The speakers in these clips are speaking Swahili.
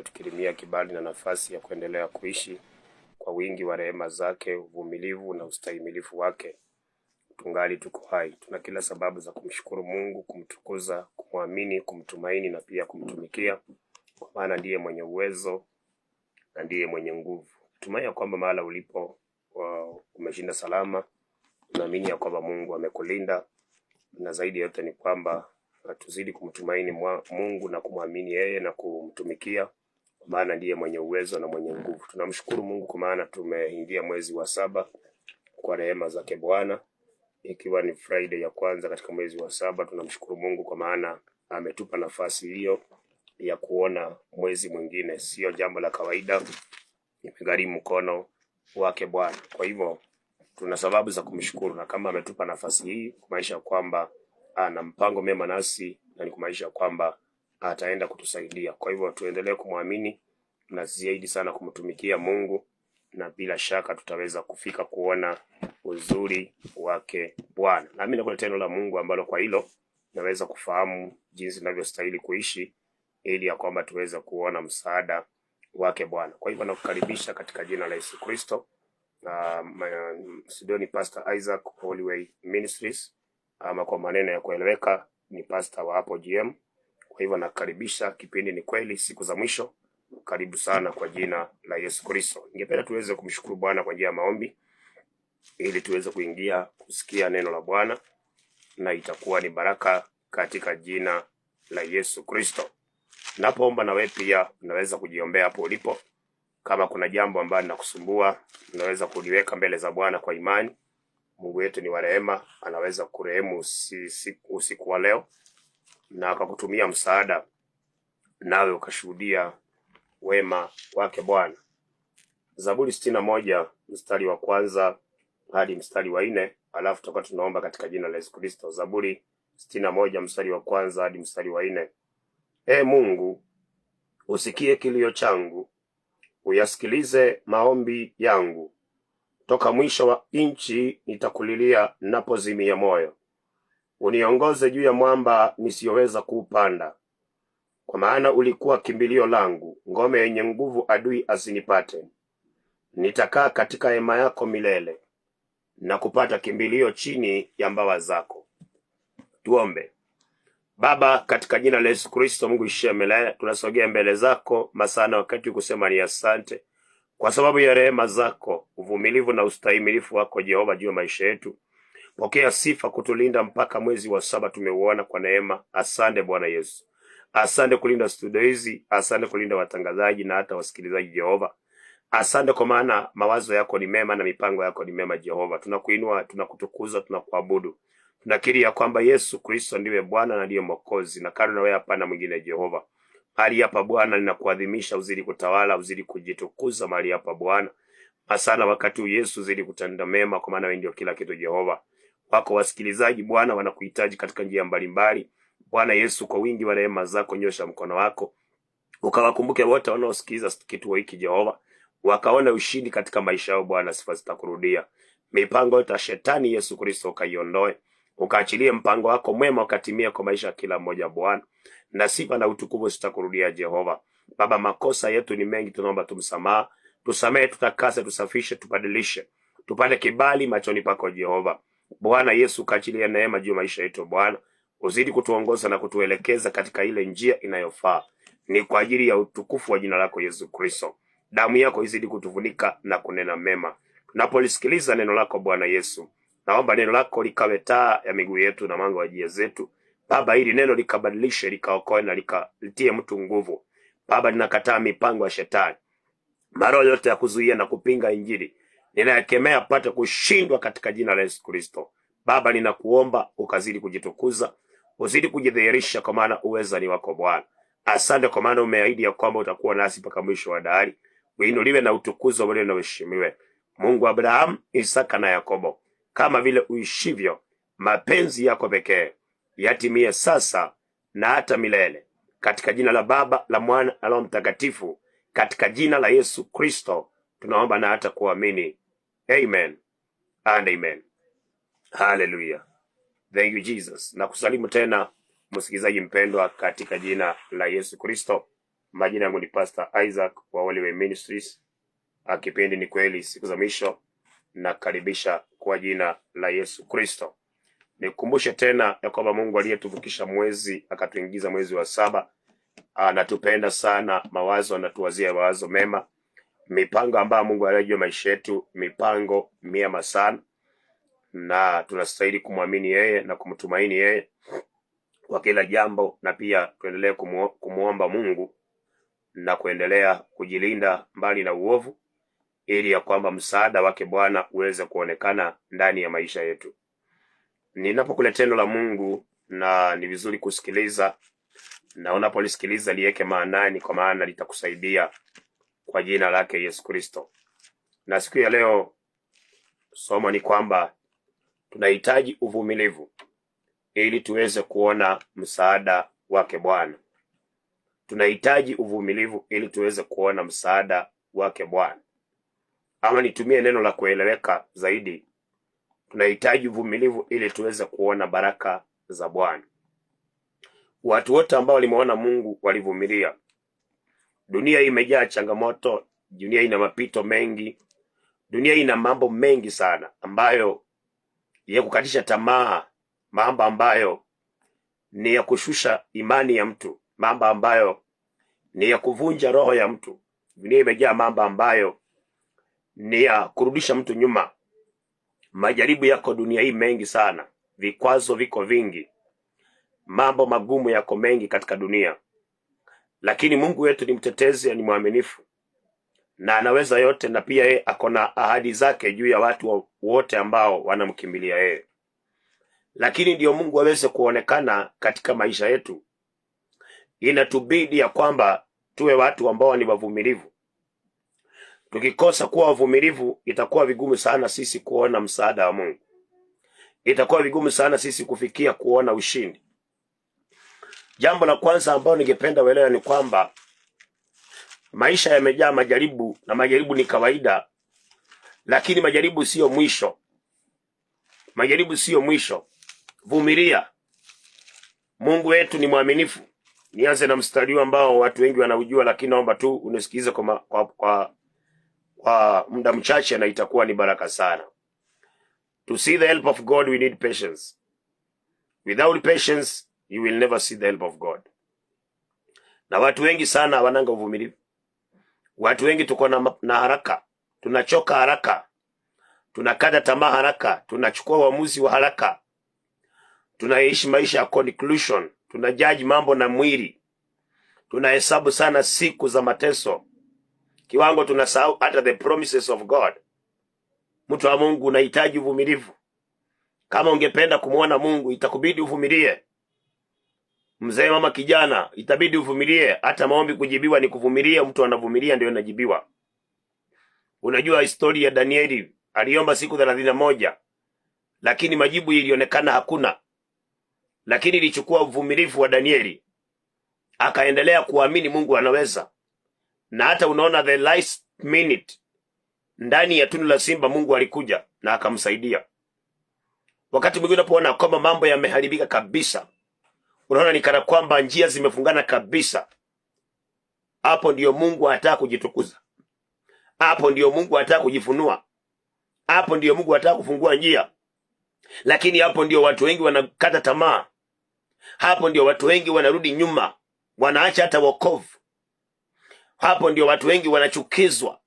ametukirimia kibali na nafasi ya kuendelea kuishi kwa wingi wa rehema zake, uvumilivu na ustahimilifu wake. Tungali tuko hai. Tuna kila sababu za kumshukuru Mungu, kumtukuza, kumwamini, kumtumaini na pia kumtumikia, kwa maana ndiye mwenye uwezo na ndiye mwenye nguvu. Tumai ya kwamba mahala ulipo umeshinda salama. Naamini ya kwamba Mungu amekulinda, na zaidi yote ni kwamba tuzidi kumtumaini Mungu na kumwamini yeye na kumtumikia, kwa maana ndiye mwenye uwezo na mwenye nguvu. Tunamshukuru Mungu kwa maana tumeingia mwezi wa 7 kwa rehema zake Bwana, ikiwa ni Friday ya kwanza katika mwezi wa 7. Tunamshukuru Mungu kwa maana ametupa nafasi hiyo ya kuona mwezi mwingine. Sio jambo la kawaida, imegharimu mkono wake Bwana. Kwa hivyo tuna sababu za kumshukuru, na kama ametupa nafasi hii kumaanisha kwamba ana mpango mema nasi, na ni kumaanisha kwamba ataenda kutusaidia. Kwa hivyo tuendelee kumwamini na zaidi sana kumtumikia Mungu, na bila shaka tutaweza kufika kuona uzuri wake Bwana. Na mimi nakuletea neno la Mungu ambalo kwa hilo naweza kufahamu jinsi ninavyostahili kuishi, ili ya kwamba tuweze kuona msaada wake Bwana. Kwa hivyo nakukaribisha katika jina la Yesu Kristo. Sidoni Pastor Isaac, Holy Way Ministries, ama kwa maneno ya kueleweka ni pastor wa hapo GM. Kwa hivyo nakaribisha, kipindi ni kweli, siku za mwisho. Karibu sana kwa jina la Yesu Kristo. Ningependa tuweze kumshukuru Bwana kwa njia ya maombi, ili tuweze kuingia kusikia neno la Bwana, na itakuwa ni baraka katika jina la Yesu Kristo. Napoomba na wewe pia unaweza kujiombea hapo ulipo. Kama kuna jambo ambalo linakusumbua, unaweza kuliweka mbele za Bwana kwa imani. Mungu wetu ni wa rehema, anaweza kurehemu usiku wa leo na akakutumia msaada, nawe ukashuhudia wema wake Bwana. Zaburi 61 mstari wa 1 hadi mstari wa 4, alafu tutakuwa tunaomba katika jina la Yesu Kristo. Zaburi 61 mstari wa 1 hadi mstari wa 4. Mungu, usikie kilio changu, uyasikilize maombi yangu. Toka mwisho wa nchi nitakulilia napozimia moyo. Uniongoze juu ya mwamba nisiyoweza kuupanda. Kwa maana ulikuwa kimbilio langu, ngome yenye nguvu adui asinipate. Nitakaa katika hema yako milele, na kupata kimbilio chini ya mbawa zako. Tuombe. Baba, katika jina la Yesu Kristo, Mungu ishie milele, tunasogea mbele zako masana wakati kusema ni asante kwa sababu ya rehema zako, uvumilivu na ustahimilifu wako Jehova juu ya maisha yetu. Pokea sifa kutulinda mpaka mwezi wa 7 tumeuona kwa neema. Asante Bwana Yesu. Asante kulinda studio hizi, asante kulinda watangazaji na hata wasikilizaji Jehova. Asante kwa maana mawazo yako ni mema na mipango yako ni mema Jehova. Tunakuinua, tunakutukuza, tunakuabudu. Tunakiri ya kwamba Yesu Kristo ndiye Bwana na ndiye Mwokozi, na kando na wewe hapana mwingine Jehova. Mahali hapa Bwana ninakuadhimisha, uzidi kutawala, uzidi kujitukuza mahali hapa Bwana. Asana wakati Yesu uzidi kutenda mema, kwa maana wewe ndio kila kitu Jehova. Wako wasikilizaji Bwana wanakuhitaji katika njia mbalimbali. Bwana Yesu, kwa wingi wa rehema zako nyosha mkono wako, ukawakumbuke wote wanaosikiliza kituo hiki Jehova, wakaona ushindi katika maisha yao Bwana. Sifa zitakurudia. Mipango yote ya shetani Yesu Kristo ukaiondoe, ukaachilie mpango wako mwema ukatimia kwa maisha ya kila mmoja Bwana, na sifa na utukufu zitakurudia Jehova. Baba, makosa yetu ni mengi, tunaomba tumsamaha. Tusamehe, tutakase, tusafishe, tubadilishe, tupate kibali machoni pako Jehova. Bwana Yesu, kaachilie neema juu maisha yetu Bwana, uzidi kutuongoza na kutuelekeza katika ile njia inayofaa. Ni kwa ajili ya utukufu wa jina lako Yesu Kristo. Damu yako izidi kutufunika na kunena mema tunapolisikiliza neno lako Bwana Yesu. Naomba neno lako likawe taa ya miguu yetu na mwanga wa njia zetu Baba, ili neno likabadilishe, likaokoe na likalitie mtu nguvu Baba. Ninakataa mipango ya shetani, maroho yote ya kuzuia na kupinga injili ninayakemea apate kushindwa katika jina la Yesu Kristo. Baba, ninakuomba ukazidi kujitukuza, uzidi kujidhihirisha, kwa maana uweza ni wako Bwana. Asante kwa maana umeahidi ya kwamba utakuwa nasi mpaka mwisho wa dahari. Uinuliwe na utukuzwe wewe na uheshimiwe, Mungu wa Abrahamu, Isaka na Yakobo. Kama vile uishivyo, mapenzi yako pekee yatimie sasa na hata milele, katika jina la Baba, la Mwana na Roho Mtakatifu, katika jina la Yesu Kristo tunaomba na hata kuamini. Amen and amen. Hallelujah. Thank you Jesus. Na kusalimu tena msikilizaji mpendwa katika jina la Yesu Kristo. Majina yangu ni Pastor Isaac wa Holy Way Ministries. Kipindi ni kweli siku za mwisho, na karibisha kwa jina la Yesu Kristo. Nikukumbushe tena ya kwamba Mungu aliyetuvukisha mwezi akatuingiza mwezi wa 7 anatupenda sana. Mawazo anatuwazia mawazo mema, mipango ambayo Mungu anajua maisha yetu, mipango mema sana, na tunastahili kumwamini yeye na kumtumaini yeye kwa kila jambo, na pia tuendelee kumuomba Mungu na kuendelea kujilinda mbali na uovu, ili ya kwamba msaada wake Bwana uweze kuonekana ndani ya maisha yetu. Ninapokuletea neno la Mungu, na ni vizuri kusikiliza, na unapolisikiliza liweke maanani, kwa maana litakusaidia kwa jina lake Yesu Kristo. Na siku ya leo somo ni kwamba tunahitaji uvumilivu ili tuweze kuona msaada wake Bwana. Tunahitaji uvumilivu ili tuweze kuona msaada wake Bwana. Ama nitumie neno la kueleweka zaidi, tunahitaji uvumilivu ili tuweze kuona baraka za Bwana. Watu wote ambao walimuona Mungu walivumilia. Dunia imejaa changamoto, dunia ina mapito mengi, dunia ina mambo mengi sana ambayo ya kukatisha tamaa, mambo ambayo ni ya kushusha imani ya mtu, mambo ambayo ni ya kuvunja roho ya mtu. Dunia imejaa mambo ambayo ni ya kurudisha mtu nyuma. Majaribu yako dunia hii mengi sana, vikwazo viko vingi, mambo magumu yako mengi katika dunia. Lakini Mungu wetu ni mtetezi, ni mwaminifu, na anaweza yote, na pia yeye akona ahadi zake juu ya watu wote ambao wanamkimbilia yeye. Lakini ndio Mungu aweze kuonekana katika maisha yetu, inatubidi ya kwamba tuwe watu ambao ni wavumilivu. Tukikosa kuwa wavumilivu, itakuwa vigumu sana sisi kuona msaada wa Mungu. Itakuwa vigumu sana sisi kufikia kuona ushindi. Jambo la kwanza ambalo ningependa uelewe ni kwamba maisha yamejaa majaribu, na majaribu ni kawaida, lakini majaribu sio mwisho. Majaribu sio mwisho. Vumilia. Mungu wetu ni mwaminifu. Nianze na mstari ambao watu wengi wanaujua, lakini naomba tu unisikize kwa muda mchache, na itakuwa ni baraka sana. To see the help of God we need patience. Without patience you will never see the help of God. Na watu wengi sana hawananga uvumilivu. Watu wengi tuko na haraka, tunachoka haraka, tunakata tamaa haraka, tunachukua uamuzi wa haraka, tunaishi maisha ya conclusion, tunajudge mambo na mwili, tunahesabu sana siku za mateso, kiwango tunasahau hata the promises of God. Mtu wa Mungu, unahitaji uvumilivu. Kama ungependa kumuona Mungu, itakubidi uvumilie. Mzee, mama, kijana, itabidi uvumilie. Hata maombi kujibiwa ni kuvumilia. Mtu anavumilia ndio anajibiwa. Unajua historia ya Danieli, aliomba siku 31, lakini majibu ilionekana hakuna. Lakini ilichukua uvumilivu wa Danieli, akaendelea kuamini Mungu anaweza. Na hata unaona the last minute, ndani ya tundu la simba, Mungu alikuja na akamsaidia. Wakati mwingine unapoona kwamba mambo yameharibika kabisa, unaona ni kana kwamba njia zimefungana kabisa, hapo ndio Mungu anataka kujitukuza. Hapo ndio Mungu anataka kujifunua. Hapo ndio Mungu anataka kufungua njia. Lakini hapo ndio watu wengi wanakata tamaa. Hapo ndio watu wengi wanarudi nyuma, wanaacha hata wokovu. Hapo ndio watu wengi wanachukizwa,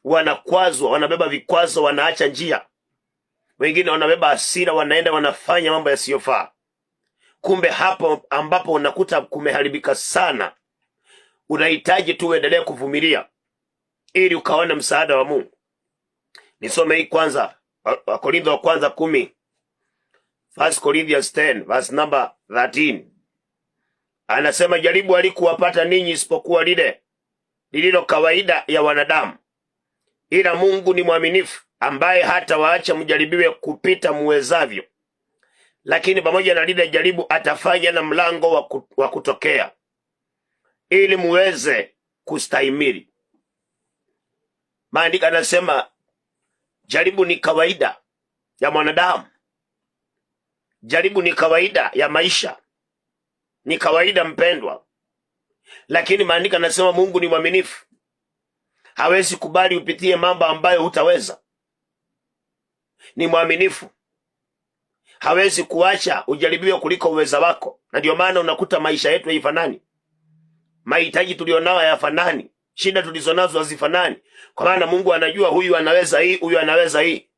wanakwazwa, wanabeba vikwazo, wanaacha njia. Wengine wanabeba hasira, wanaenda wanafanya mambo yasiyofaa. Kumbe hapo ambapo unakuta kumeharibika sana, unahitaji tu uendelee kuvumilia ili ukaona msaada wa Mungu. Nisome hii kwanza, Wakorintho wa kwanza 10. 1 Corinthians 10 verse number 13. Anasema, jaribu halikuwapata ninyi isipokuwa lile lililo kawaida ya wanadamu, ila Mungu ni mwaminifu, ambaye hata waacha mjaribiwe kupita muwezavyo, lakini pamoja na lile jaribu atafanya na mlango wa kutokea, ili muweze kustahimili. Maandiko anasema jaribu ni kawaida ya mwanadamu. Jaribu ni kawaida ya maisha. Ni kawaida mpendwa. Lakini maandiko yanasema Mungu ni mwaminifu. Hawezi kubali upitie mambo ambayo hutaweza. Ni mwaminifu. Hawezi kuacha ujaribiwe kuliko uweza wako. Na ndio maana unakuta maisha yetu haifanani. Mahitaji tulionao hayafanani. Shida tulizonazo hazifanani. Kwa maana Mungu anajua huyu anaweza hii, huyu anaweza hii.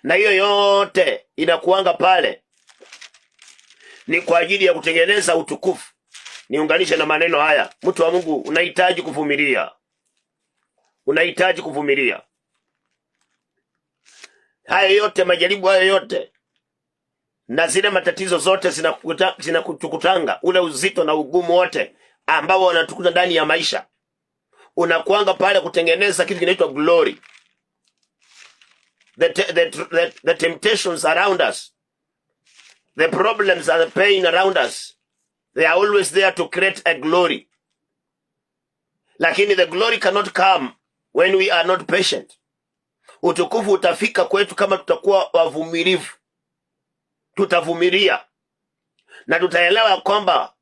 Na hiyo yote inakuanga pale ni kwa ajili ya kutengeneza utukufu. Niunganishe na maneno haya. Mtu wa Mungu, unahitaji kuvumilia. Unahitaji kuvumilia. Haya yote, majaribu haya yote na zile matatizo zote zinakutukutanga, ule uzito na ugumu wote ambao wanatukuta ndani ya maisha, unakuanga pale kutengeneza kitu kinaitwa glory. The temptations around us, the problems and the pain around us, they are always there to create a glory. Lakini the glory cannot come when we are not patient. Utukufu utafika kwetu kama tutakuwa wavumilivu. Tutavumilia na tutaelewa kwamba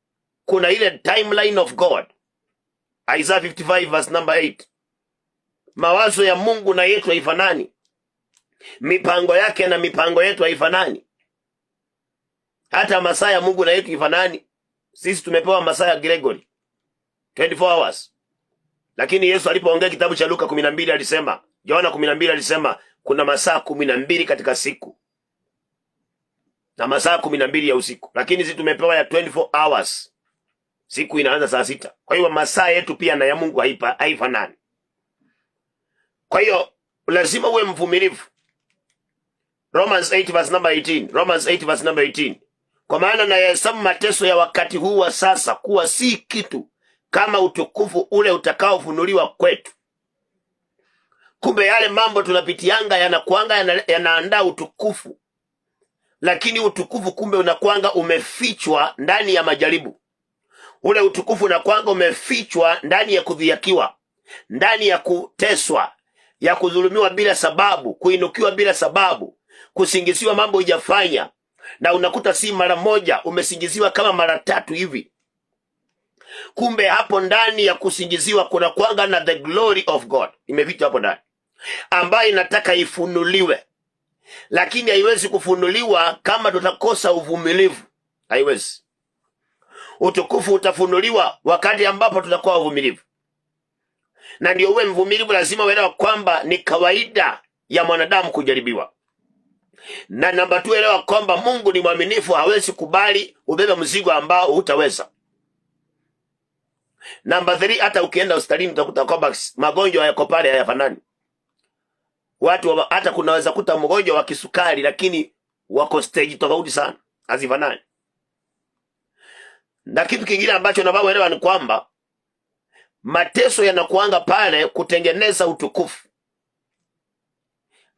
kuna ile timeline of God. Isaiah 55 verse number 8. Mawazo ya Mungu na yetu haifanani. Mipango yake na mipango yetu haifanani. Hata masaa ya Mungu na yetu haifanani. Sisi tumepewa masaa ya Gregory 24 hours. Lakini Yesu alipoongea kitabu cha Luka 12 alisema, Yohana 12 alisema kuna masaa 12 katika siku na masaa 12 ya usiku. Lakini sisi tumepewa ya 24 hours. Siku inaanza saa 6. Kwa hiyo masaa yetu pia na ya Mungu haifanani. Kwa hiyo lazima uwe mvumilivu. Romans 8 verse number 18. Romans 8 verse number 18. Kwa maana na yahesabu mateso ya wakati huu wa sasa kuwa si kitu kama utukufu ule utakaofunuliwa kwetu. Kumbe yale mambo tunapitianga yanakuanga yanaandaa utukufu. Lakini utukufu kumbe unakuanga umefichwa ndani ya majaribu. Ule utukufu unakuanga umefichwa ndani ya kudhiakiwa, ndani ya kuteswa, ya kudhulumiwa bila sababu, kuinukiwa bila sababu, kusingiziwa mambo hujafanya. Na unakuta si mara moja, umesingiziwa kama mara 3 hivi. Kumbe hapo ndani ya kusingiziwa kuna kuanga na the glory of God imefichwa hapo ndani, ambayo inataka ifunuliwe. Lakini haiwezi kufunuliwa kama tutakosa uvumilivu. Haiwezi. Utukufu utafunuliwa wakati ambapo tutakuwa uvumilivu. Na ndio uwe mvumilivu, lazima uelewa kwamba ni kawaida ya mwanadamu kujaribiwa. Na namba 2, elewa kwamba Mungu ni mwaminifu, hawezi kubali ubebe mzigo ambao hutaweza. Namba 3, hata ukienda hospitalini utakuta kwamba magonjwa yako pale hayafanani. Watu hata kunaweza kuta mgonjwa wa kisukari lakini wako stage tofauti sana, hazifanani. Na kitu kingine ambacho nabao elewa ni kwamba mateso yanakuanga pale kutengeneza utukufu.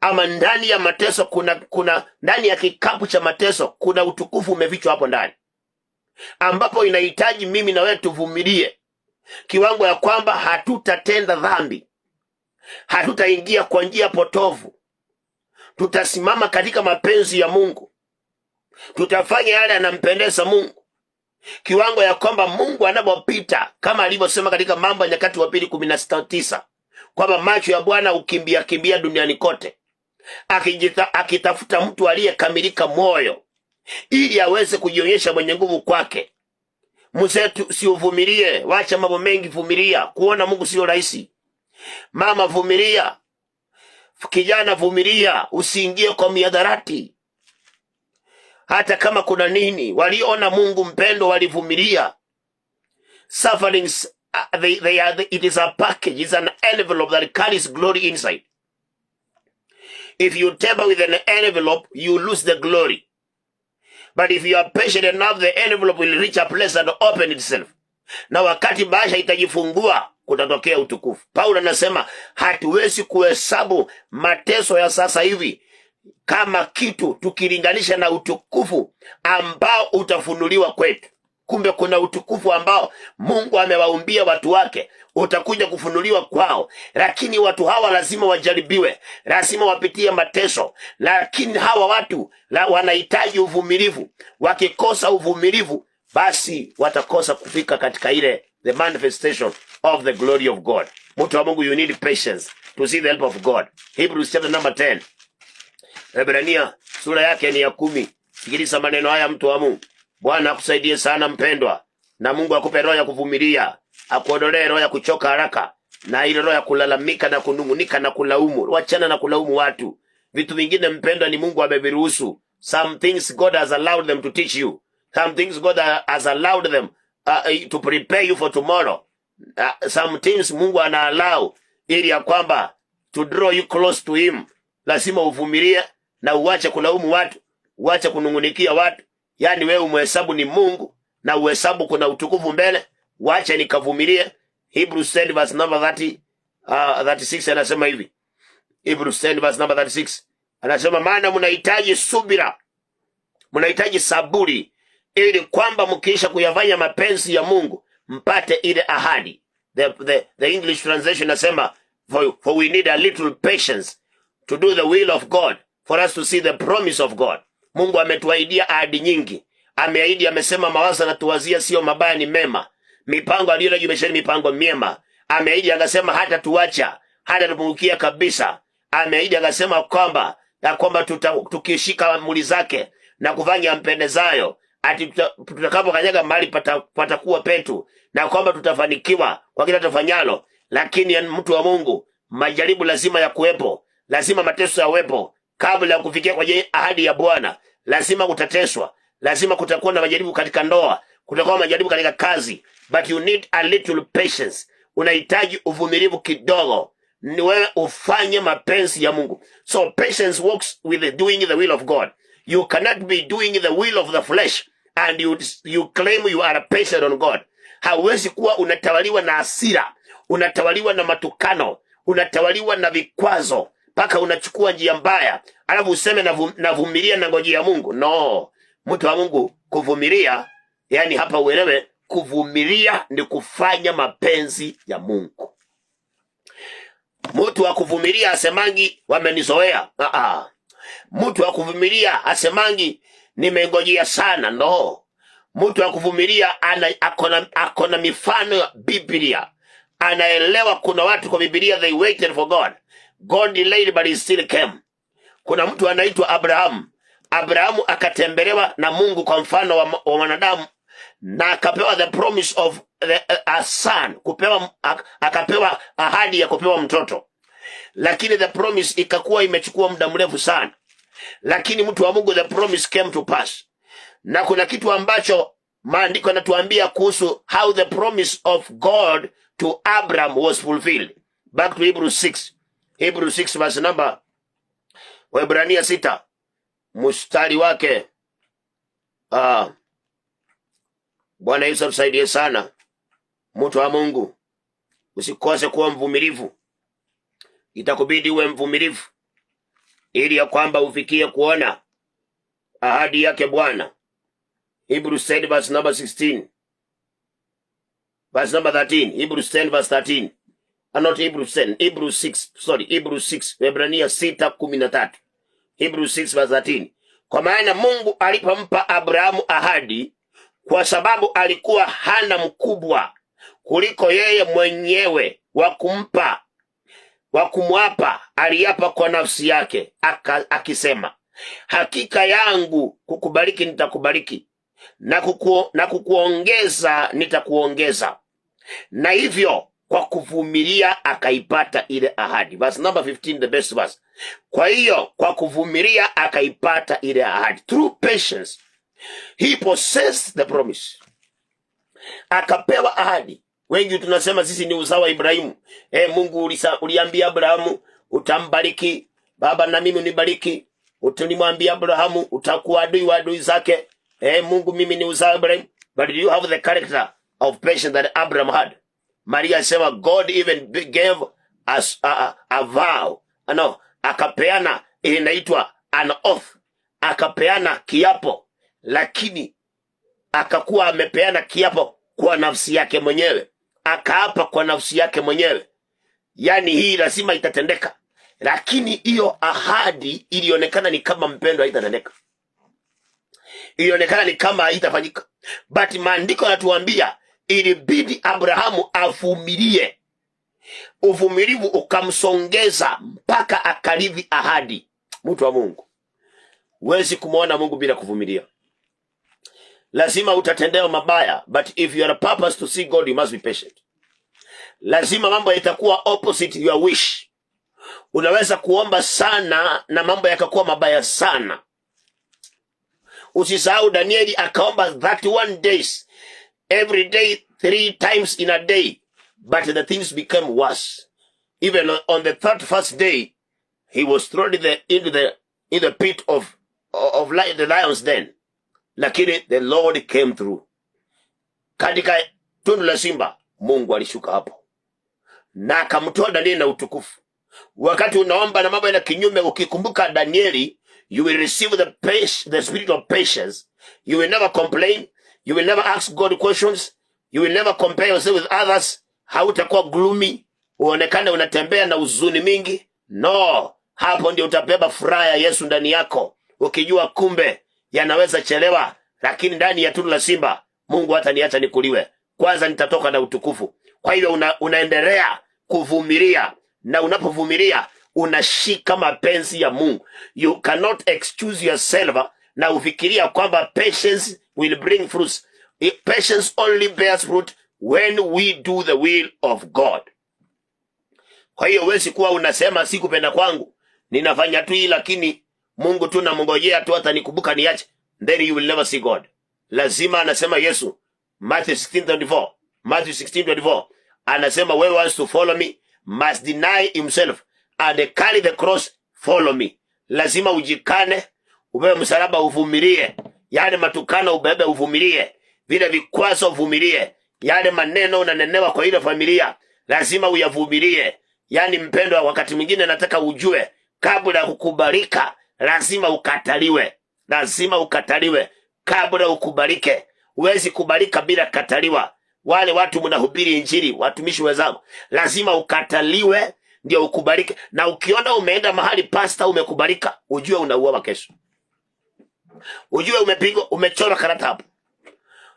Ama ndani ya mateso kuna ndani ya kikapu cha mateso kuna utukufu umefichwa hapo ndani, ambapo inahitaji mimi na wewe tuvumilie kiwango ya kwamba hatutatenda dhambi, hatutaingia kwa njia potovu, tutasimama katika mapenzi ya Mungu, tutafanya yale yanampendeza Mungu, kiwango ya kwamba Mungu anapopita, kama alivyosema katika Mambo ya Nyakati wa Pili 16:9, kwamba macho ya Bwana ukimbia kimbia duniani kote, akitafuta mtu aliyekamilika moyo, ili aweze kujionyesha mwenye nguvu kwake. Mzetu, si uvumilie, wacha mambo mengi, vumilia. Kuona Mungu sio rahisi. Mama, vumilia. Kijana, vumilia, usiingie kwa miadharati. Hata kama kuna nini, waliona Mungu mpendo walivumilia. Sufferings, it is a package, it's an envelope that carries glory inside. If you tamper with an envelope, you lose the glory. But if you are patient enough, the envelope will reach a place and open itself. Na wakati bahasha itajifungua, kutatokea utukufu. Paulo anasema hatuwezi kuhesabu mateso ya sasa hivi kama kitu tukilinganisha na utukufu ambao utafunuliwa kwetu. Kumbe kuna utukufu ambao Mungu amewaumbia watu wake, utakuja kufunuliwa kwao. Lakini watu hawa lazima wajaribiwe, lazima wapitie mateso. Lakini hawa watu wanahitaji uvumilivu. Wakikosa uvumilivu, basi watakosa kufika katika ile the manifestation of the glory of God. Mtu wa Mungu, you need patience to see the help of God. Hebrews chapter number 10. Waebrania sura yake ni ya 10. Sikiliza maneno haya, mtu wa Mungu. Bwana akusaidie sana mpendwa, na Mungu akupe roho ya kuvumilia, akuondolee roho ya kuchoka haraka, na ile roho ya kulalamika na kunungunika na kulaumu. Wachana na kulaumu watu. Vitu vingine mpendwa ni Mungu ameviruhusu. Some things God has allowed them to teach you. Some things God has allowed them to prepare you for tomorrow. Some things Mungu ana allow ili ya kwamba to draw you close to him. Lazima uvumilie na uache kulaumu watu, uache kunungunikia watu. Yani wewe umhesabu ni Mungu na uhesabu kuna utukufu mbele. Uache nikavumilie. Hebrews 10 verse number 36 anasema hivi. Hebrews 10 verse number 36 anasema, maana mnahitaji subira, mnahitaji saburi, ili kwamba mkiisha kuyafanya mapenzi ya Mungu mpate ile ahadi. The English translation nasema, for we need a little patience to do the will of God, for us to see the promise of God. Mungu ametuahidia ahadi nyingi. Ameahidi, amesema mawazo na tuwazia sio mabaya, ni mema. Mipango aliyojumesha ni mipango miema. Ameahidi akasema hata tuacha, hata tupungukia kabisa. Ameahidi akasema kwamba tukishika amri zake na kufanya mpendezayo, ati tutakapokanyaga mahali patakuwa petu, na kwamba tutafanikiwa kwa kila tufanyalo. Lakini mtu wa Mungu, majaribu lazima ya kuwepo, lazima mateso yawepo kabla ya kufikia kwa ahadi ya Bwana. Lazima kutateswa, lazima kutakuwa na majaribu katika ndoa, kutakuwa majaribu katika kazi, but you need a little patience. Unahitaji uvumilivu kidogo, ni wewe ufanye mapenzi ya Mungu. So patience works with doing the will of God. You cannot be doing the will of the flesh and you claim you are patient on God. Hauwezi kuwa unatawaliwa na hasira, unatawaliwa na matukano, unatawaliwa na vikwazo, paka unachukua njia mbaya, alafu useme navumilia na ngojea Mungu. No, mtu wa Mungu, kuvumilia, yani hapa uelewe, kuvumilia ni kufanya mapenzi ya Mungu. Mtu wa kuvumilia asemangi wamenizoea. Mtu wa kuvumilia asemangi nimengojea sana. No. Mtu wa kuvumilia akona mifano ya Biblia. Anaelewa kuna watu kwa Biblia they waited for God. God delayed but he still came. Kuna mtu anaitwa Abraham. Abrahamu akatembelewa na Mungu kwa mfano wa wanadamu, na akapewa the promise of a son, akapewa ahadi ya kupewa mtoto. Lakini the promise ikakuwa imechukua muda mrefu sana. Lakini mtu wa Mungu, the promise came to pass. Na kuna kitu ambacho maandiko yanatuambia kuhusu how the promise of God to Abraham was fulfilled. Back to Hebrews 6. Hebrews 6 verse number, Waebrania 6 mstari wake. Bwana Yesu atusaidie sana. Mtu wa Mungu, usikose kuwa mvumilivu. Itakubidi uwe mvumilivu ili ya kwamba ufikie kuona ahadi yake Bwana. Hebrews 10 verse number 16. Verse number 13. Hebrews 10 verse 13. Not Hebrews 10. Hebrews 6. Sorry, Hebrews 6. Waebrania 6:13. Hebrews 6 verse 13. Kwa maana Mungu alipompa Abrahamu ahadi, kwa sababu alikuwa hana mkubwa kuliko yeye mwenyewe wa kumwapa, aliapa kwa nafsi yake akisema, hakika yangu kukubariki nitakubariki, na kukuongeza nitakuongeza. Na hivyo kwa kuvumilia akaipata ile ahadi. Verse number 15, the best verse. Kwa hiyo kwa kuvumilia akaipata ile ahadi. Through patience he possessed the promise. Akapewa ahadi. Wengi tunasema sisi ni uzao wa Ibrahimu. Mungu uliambia Abrahamu utambariki, baba na mimi unibariki. Utanimwambia Abrahamu utakuwa adui wa adui zake. Mungu mimi ni uzao wa Ibrahimu. But do you have the character of patience that Abraham had? Maria sema God even gave us a vow. No, akapeana inaitwa an oath. Akapeana kiapo, lakini akakuwa amepeana kiapo kwa nafsi yake mwenyewe. Akaapa kwa nafsi yake mwenyewe. Yani hii lazima itatendeka. Lakini hiyo ahadi ilionekana ni kama mpendo haitatendeka. Ilionekana ni kama haitafanyika. But maandiko yanatuambia ilibidi Abrahamu avumilie. Uvumilivu ukamsongeza mpaka akarithi ahadi. Mtu wa Mungu, huwezi kumuona Mungu bila kuvumilia. Lazima utatendewa mabaya, but if you are a purpose to see God, you must be patient. Lazima mambo yatakuwa opposite your wish. Unaweza kuomba sana na mambo yakakuwa mabaya sana. Usisahau Danieli akaomba 31 days, every day 3 times in a day, but the things became worse. Even on the 31st day, he was thrown in the pit of the lions den. Lakini the Lord came through. Katika tundu la simba, Mungu alishuka hapo na akamtoa Danieli na utukufu. Wakati unaomba na mambo yana kinyume, ukikumbuka Danieli, you will receive the spirit of patience. You will never complain. You will never ask God questions. You will never compare yourself with others. Hautakuwa gloomy, uonekane unatembea na huzuni mingi. No, hapo ndio utabeba furaha ya Yesu ndani yako, ukijua kumbe yanaweza chelewa, lakini ndani ya tundu la simba Mungu hataniacha nikuliwe. Kwanza nitatoka na utukufu. Kwa hivyo unaendelea kuvumilia, na unapovumilia unashika mapenzi ya Mungu. You cannot excuse yourself na ufikiria kwamba patience will bring fruits. Patience only bears fruit when we do the will of God. Kwa hiyo wewe kuwa unasema sikupenda kwangu, ninafanya tu hii, lakini Mungu tu namngojea tu atanikumbuka niache, then you will never see God. Lazima anasema Yesu, Matthew 16:24, anasema whoever wants to follow me must deny himself and carry the cross, follow me. Lazima ujikane, ubebe msalaba, uvumilie. Yale matukano ubebe, uvumilie. Vile vikwazo uvumilie. Yale maneno unanenewa kwa ile familia, lazima uyavumilie. Yani mpendwa, wakati mwingine nataka ujue, kabla ya kukubalika lazima ukataliwe. Lazima ukataliwe kabla ukubalike. Huwezi kubalika bila kataliwa. Wale watu mnahubiri injili, watumishi wenzangu, lazima ukataliwe ndio ukubalike. Na ukiona umeenda mahali pasta umekubalika, ujue unauawa kesho. Ujue umepigwa, umechora karata hapo.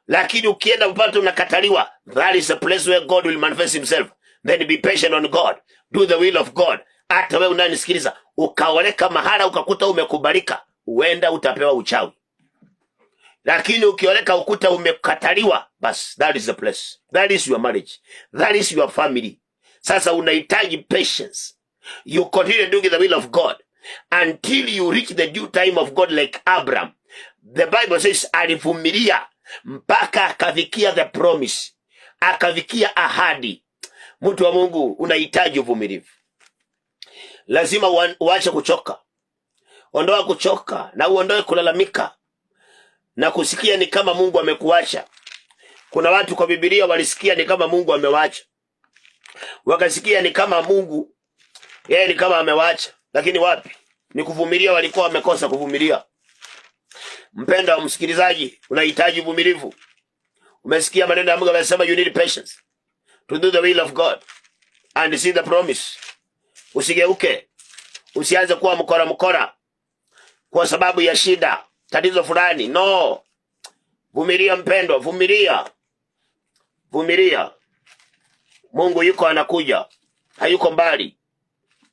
Lakini ukienda upate unakataliwa, that is a place where God will manifest himself. Then be patient on God. Do the will of God. Hata wewe unanisikiliza, ukaoleka mahala ukakuta umekubalika, uenda utapewa uchawi. Lakini ukioleka ukuta umekataliwa, bas, that is the place. That is your marriage. That is your family. Sasa unahitaji patience. You continue doing the will of God until you reach the due time of God, like Abraham. The Bible says alivumilia mpaka akafikia the promise, akafikia ahadi. Mtu wa Mungu, unahitaji uvumilivu. Lazima uache kuchoka. Ondoa kuchoka na uondoe kulalamika na kusikia ni kama Mungu amekuacha. Kuna watu kwa Biblia walisikia ni kama Mungu amewaacha. Wakasikia ni kama Mungu yeye ni kama amewaacha, lakini wapi? Ni kuvumilia, walikuwa wamekosa kuvumilia. Mpenda wa msikilizaji, unahitaji uvumilivu. Umesikia maneno ya Mungu anasema you need patience to do the will of God and see the promise. Usigeuke, usianze kuwa mkora kwa sababu ya shida, tatizo fulani. No. Vumilia mpendwa, vumilia. Mungu yuko, anakuja. Hayuko mbali.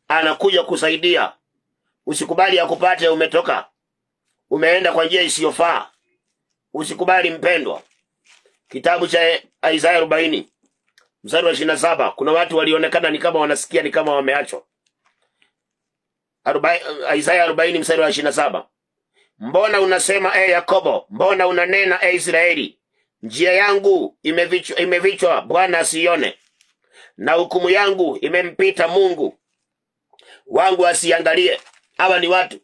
Anakuja kusaidia. Usikubali akupate umeenda kwa njia isiyofaa. Usikubali mpendwa. Kitabu cha Isaya 40 mstari wa 27, kuna watu walionekana ni kama wanasikia ni kama wameachwa. Isaya 40 mstari wa 27. Mbona unasema Yakobo, mbona unanena Israeli, njia yangu imevichwa Bwana asione, na hukumu yangu imempita Mungu wangu asiangalie. Hawa ni watu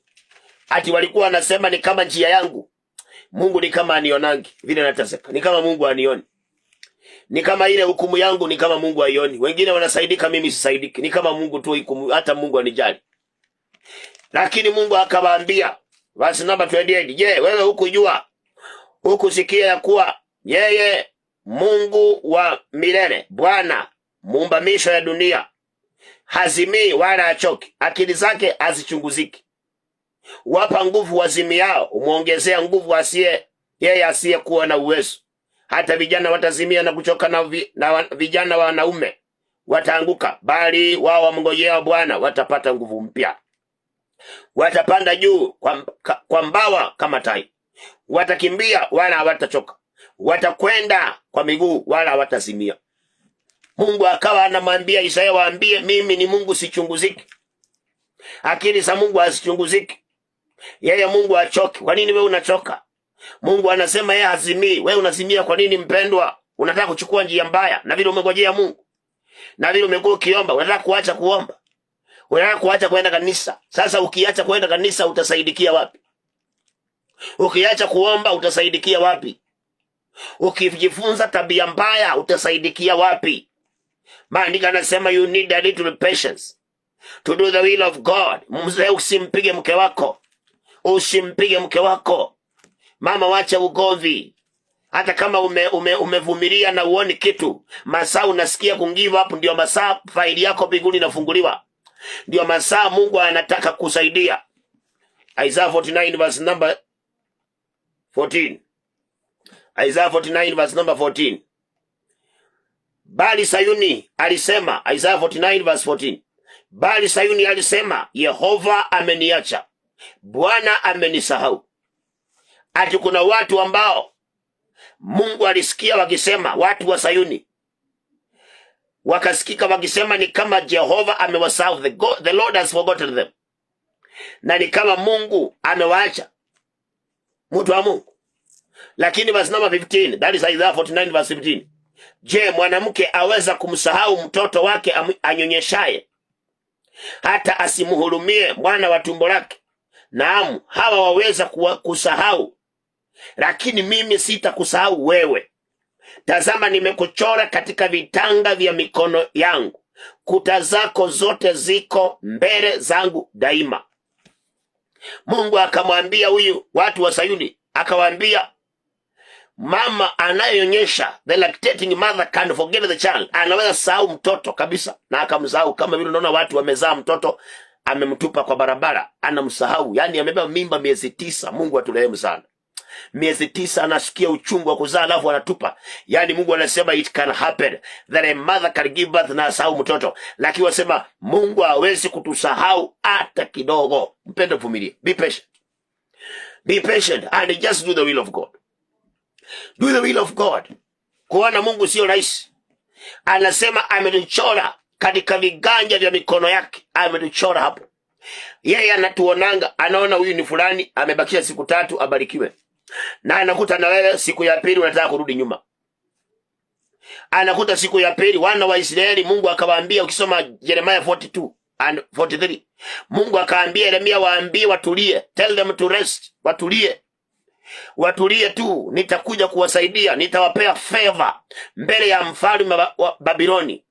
ati walikuwa wanasema ni kama njia yangu Mungu ni kama anionangi, vile nateseka ni kama Mungu anioni. Ni kama ile hukumu yangu ni kama Mungu aioni. Wengine wanasaidika, mimi sisaidiki. Ni kama Mungu tu hukumu, hata Mungu anijali. Lakini Mungu akawaambia, verse number 28, je, wewe hukujua, hukusikia ya kuwa yeye Mungu wa milele, Bwana muumba misho ya dunia, hazimii wala achoki, akili zake hazichunguziki. Wapa nguvu wazimiao, umuongezea nguvu yeye asiye kuwa na uwezo. hata vijana watazimia na kuchoka, na vijana wanaume wataanguka, bali wao wamngojea Bwana watapata nguvu mpya. Watapanda juu kwa mbawa kama tai, watakimbia wala hawatachoka, watakwenda kwa miguu wala hawatazimia. Mungu akawa anamwambia Isaya, waambie mimi ni Mungu sichunguziki. Akili za Mungu hazichunguziki. Yeye Mungu achoki. Kwa nini wewe unachoka? Mungu anasema yeye hazimii. Wewe unazimia kwa nini mpendwa? Unataka kuchukua njia mbaya na vile umengojea Mungu. Na vile umekuwa ukiomba, unataka kuacha kuomba. Unataka kuacha kwenda kanisa. Sasa ukiacha kwenda kanisa utasaidikia wapi? Ukiacha kuomba utasaidikia wapi? Ukijifunza tabia mbaya utasaidikia wapi? Maandiko yanasema you need a little patience to do the will of God. Mzee, usimpige mke wako. Usimpige mke wako. Mama, wacha ugomvi. Hata kama umevumilia na uoni kitu, masaa unasikia kungive up, ndio masaa faili yako mbinguni inafunguliwa. Ndio masaa Mungu anataka kusaidia. Isaiah 49 verse number 14. Isaiah 49 verse number 14. Bali Sayuni alisema, Isaiah 49 verse 14. Bali Sayuni alisema, Yehova ameniacha, Bwana amenisahau. Ati kuna watu ambao Mungu alisikia wakisema, watu wa Sayuni wakasikika wakisema ni kama Jehova amewasahau, the Lord has forgotten them. Na ni kama Mungu amewaacha mtu wa Mungu. Lakini verse number 15, that is Isaiah 49 verse 15. Je, mwanamke aweza kumsahau mtoto wake anyonyeshaye, hata asimuhurumie mwana wa tumbo lake? Naam, hawa waweza kusahau, lakini mimi sitakusahau wewe. Tazama, nimekuchora katika vitanga vya mikono yangu, kuta zako zote ziko mbele zangu daima. Mungu akamwambia huyu watu wa Sayuni, akawaambia, mama anayonyesha, the lactating mother can forget the child. Anaweza sahau mtoto kabisa, na akamsahau. Kama vile unaona watu wamezaa mtoto amemtupa kwa barabara, anamsahau. Yani amebeba mimba miezi 9. Mungu aturehemu sana. Miezi 9 anasikia uchungu wa kuzaa alafu anatupa. Yani Mungu anasema it can happen that a mother can give birth na asahau mtoto. Lakini wasema Mungu hawezi kutusahau hata kidogo. Mpende, vumilie. Be patient. Be patient and just do the will of God. Do the will of God. Kuona Mungu sio rahisi. Anasema ametuchora katika viganja vya mikono yake. Ametuchora hapo. Yeye anatuonanga, anaona huyu ni fulani amebakisha siku 3 abarikiwe. Na anakuta na wewe siku ya pili unataka kurudi nyuma. Anakuta siku ya pili wana wa Israeli, Mungu akawaambia, ukisoma Jeremiah 42 and 43, Mungu akaambia Yeremia waambie watulie, tell them to rest, watulie. Watulie tu, nitakuja kuwasaidia, nitawapea favor mbele ya mfalme wa Babiloni.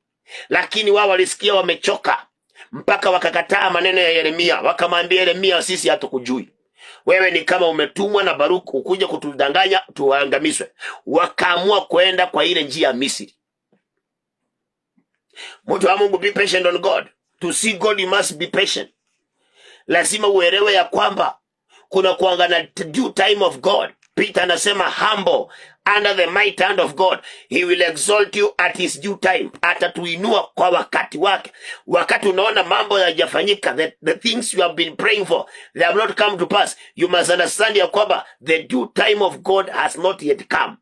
Lakini wao walisikia wamechoka, mpaka wakakataa maneno ya Yeremia. Wakamwambia Yeremia, sisi hatukujui. Wewe ni kama umetumwa na Baruku ukuje kutudanganya tuangamizwe. Wakaamua kwenda kwa ile njia ya Misri. Mtu wa Mungu, be patient on God. To see God you must be patient. Lazima uelewe ya kwamba kuna kuangana due time of God. Peter anasema humble under the mighty hand of God. He will exalt you at his due time. Atatuinua kwa wakati wake. Wakati unaona mambo hayajafanyika, the things you have been praying for, they have not come to pass, you must understand ya kwamba the due time of God has not yet come.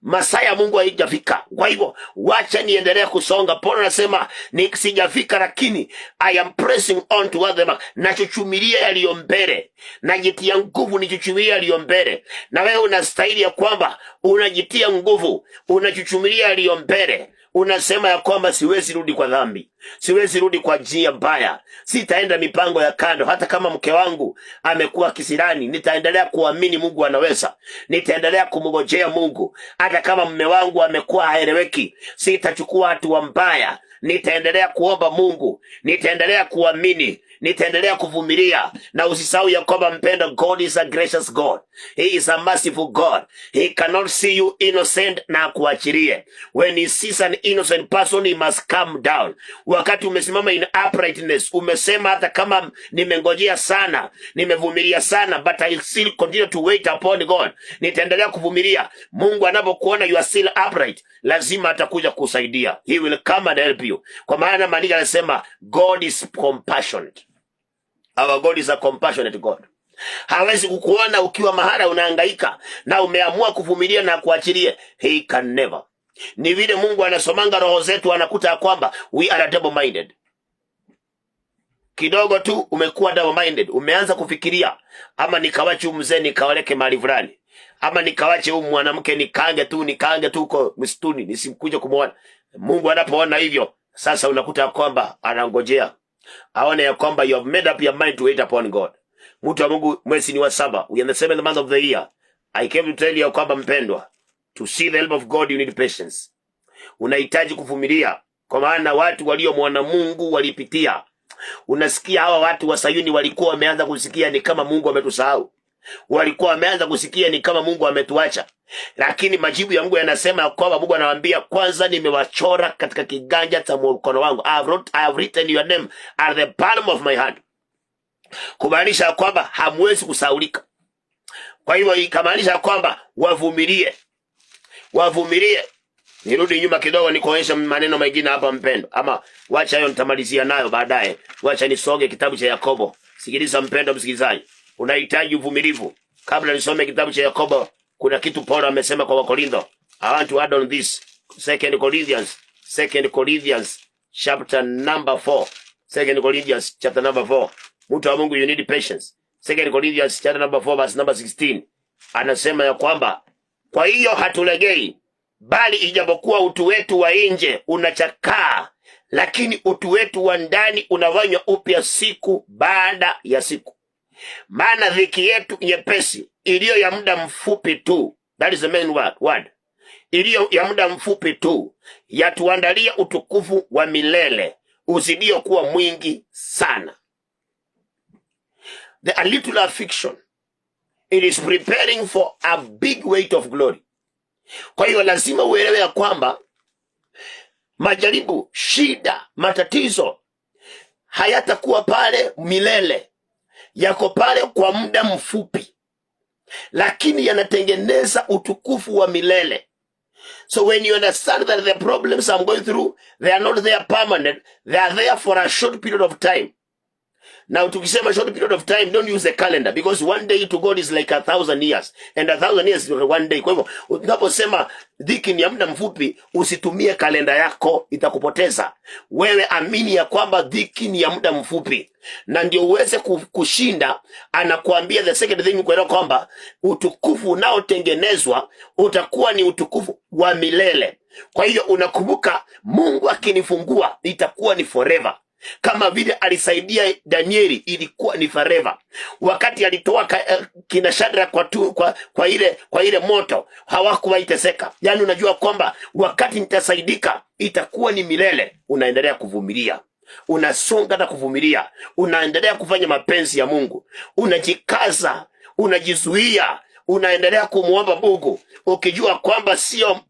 Masaa ya Mungu haijafika. Kwa hivyo wacha niendelee kusonga. Paulo anasema ni sijafika, lakini I am pressing on toward the mark. Nachuchumilia yaliyo mbele. Najitia nguvu nichuchumilia yaliyo mbele. Na wewe unastahili ya kwamba unajitia nguvu, unachuchumilia yaliyo mbele. Unasema ya kwamba siwezi rudi kwa dhambi, siwezi rudi kwa njia mbaya, sitaenda mipango ya kando. Hata kama mke wangu amekuwa kisirani, nitaendelea kuamini Mungu anaweza, nitaendelea kumngojea Mungu. Hata kama mume wangu amekuwa haeleweki, sitachukua hatua mbaya, nitaendelea kuomba Mungu, nitaendelea kuamini, nitaendelea kuvumilia. Na usisahau ya kwamba mpendo, God is a gracious God. He is a merciful God. He cannot see you innocent na kuachilie. When he sees an innocent person, he must calm down. Wakati umesimama in uprightness, umesema hata kama nimengojea sana, nimevumilia sana, but I still continue to wait upon God, nitaendelea kuvumilia. Mungu anapokuona you are still upright, lazima atakuja kusaidia. He will come and help you. Kwa maana maandiko yanasema God is compassionate. Our God is a compassionate God. Hawezi kukuona ukiwa mahara unahangaika na umeamua kuvumilia na kuachilia. He can never. Ni vile Mungu anasomanga roho zetu, anakuta kwamba we are double minded. Kidogo tu umekuwa double minded, umeanza kufikiria ama nikawache mzee nikawaleke mahali fulani, ama nikawache mwanamke nikaange tu uko msituni nisimkuje kumuona. Mungu anapoona hivyo, sasa unakuta kwamba anangojea aone ya kwamba you have made up your mind to wait upon God. Mtu wa Mungu, mwezi ni wa 7, we are the 7th month of the year. I came to tell you kwamba mpendwa, to see the help of God you need patience. Unahitaji kuvumilia, kwa maana watu waliomwona Mungu walipitia. Unasikia hawa watu wa Sayuni walikuwa wameanza kusikia ni kama Mungu ametusahau. Walikuwa wameanza kusikia ni kama Mungu ametuacha. Lakini majibu ya Mungu yanasema kwamba Mungu anawaambia, kwanza nimewachora katika kiganja cha mkono wangu. I have written your name at the palm of my hand. Kumaanisha kwamba hamwezi kusaulika. Kwa hivyo ikamaanisha kwamba wavumilie. Wavumilie. Nirudi nyuma kidogo nikuonyesha maneno mengine hapa mpendo. Ama wacha hayo nitamalizia nayo baadaye. Wacha nisoge kitabu cha Yakobo. Sikiliza mpendo msikilizaji. Unahitaji uvumilivu. Kabla nisome kitabu cha Yakobo, kuna kitu Paulo amesema kwa Wakorintho. I want to add on this. 2 Corinthians chapter number 4. 2 Corinthians chapter number 4. Mtu wa Mungu, you need patience. 2 Corinthians chapter number 4 verse number 16. Anasema ya kwamba kwa hiyo hatulegei, bali ijapokuwa utu wetu wa nje unachakaa, lakini utu wetu wa ndani unafanywa upya siku baada ya siku. Maana dhiki yetu nyepesi iliyo ya muda mfupi tu, that is the main word, iliyo ya muda mfupi tu, yatuandalia utukufu wa milele uzidio kuwa mwingi sana. A little affliction, it is preparing for a big weight of glory. Kwa hiyo lazima uelewe ya kwamba majaribu, shida, matatizo hayatakuwa pale milele. Yako pale kwa muda mfupi, lakini yanatengeneza utukufu wa milele. So when you understand that the problems I'm going through, they are not there permanent, they are there for a short period of time. Now tukisema short period of time, don't use the calendar, because one day to God is like 1,000 years, and 1,000 years is one day. Kwa hivyo unaposema dhiki ni ya muda mfupi, usitumie kalenda yako, itakupoteza. Wewe amini ya kwamba dhiki ni ya muda mfupi, na ndio uweze kushinda. Anakuambia the second thing kwa kwamba utukufu unaotengenezwa utakuwa ni utukufu wa milele. Kwa hiyo unakumbuka, Mungu akinifungua itakuwa ni forever. Kama vile alisaidia Danieli, ilikuwa ni forever. Wakati alitoa kina Shadraka kwa ile moto, hawakuwaiteseka. Yani unajua kwamba wakati nitasaidika itakuwa ni milele. Unaendelea kuvumilia, unasonga na kuvumilia, unaendelea kufanya mapenzi ya Mungu, unajikaza, unajizuia, unaendelea kumuomba Mungu, ukijua kwamba sio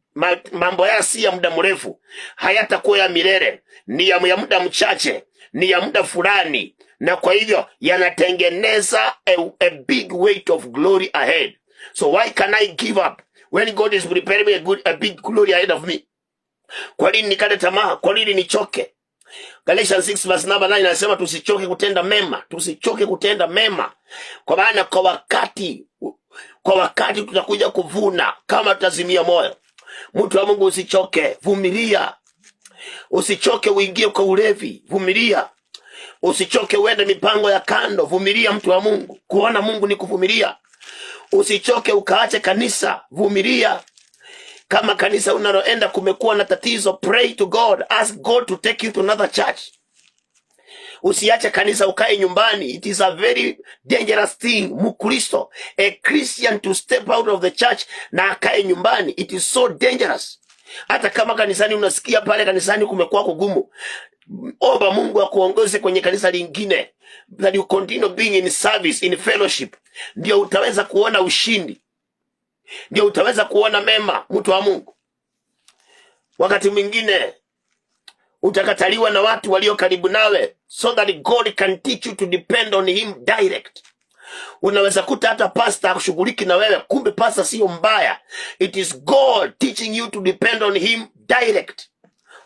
mambo haya si ya muda mrefu, hayatakuwa ya milele, ni ya muda mchache, ni ya muda fulani, na kwa hivyo yanatengeneza a big weight of glory ahead. So why can I give up when God is preparing me a big glory ahead of me? Kwa nini nikate tamaa? Kwa nini nichoke? Galatians 6 verse number 9 inasema tusichoke kutenda mema, tusichoke kutenda mema, kwa maana kwa wakati tutakuja kuvuna kama tutazimia moyo. Mtu wa Mungu, usichoke, vumilia. Usichoke uingie kwa ulevi, vumilia. Usichoke uende mipango ya kando, vumilia. Mtu wa Mungu, kuona Mungu ni kuvumilia. Usichoke ukaache kanisa, vumilia. Kama kanisa unaloenda kumekuwa na tatizo, pray to God, ask God to take you to another church. Usiache kanisa ukae nyumbani. It is a very dangerous thing, Mukristo, a Christian, to step out of the church na akae nyumbani. It is so dangerous. Hata kama kanisani unasikia pale kanisani kumekuwa kugumu, omba Mungu akuongoze kwenye kanisa lingine, that you continue being in service, in fellowship. Ndio utaweza kuona ushindi, ndio utaweza kuona mema, mtu wa Mungu. Wakati mwingine utakataliwa na watu walio karibu nawe, so that God can teach you to depend on him direct. Unaweza kuta hata pastor akushughuliki na wewe, kumbe pastor sio mbaya. It is God teaching you to depend on him direct.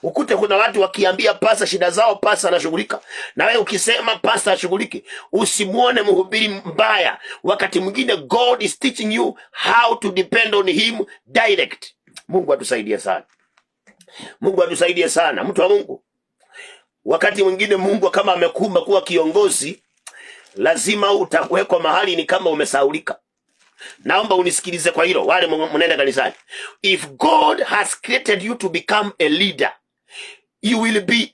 Ukute kuna watu wakiambia pastor shida zao, pastor anashughulika. Na wewe ukisema pastor ashughuliki, usimuone mhubiri mbaya. Wakati mwingine God is teaching you how to depend on him direct. Mungu atusaidie sana. Mungu atusaidie sana, mtu wa Mungu. Wakati mwingine Mungu kama amekumba kuwa kiongozi, lazima utakuwekwa mahali ni kama umesaulika. Naomba unisikilize kwa hilo, wale mnaenda kanisani. If God has created you to become a leader, you will be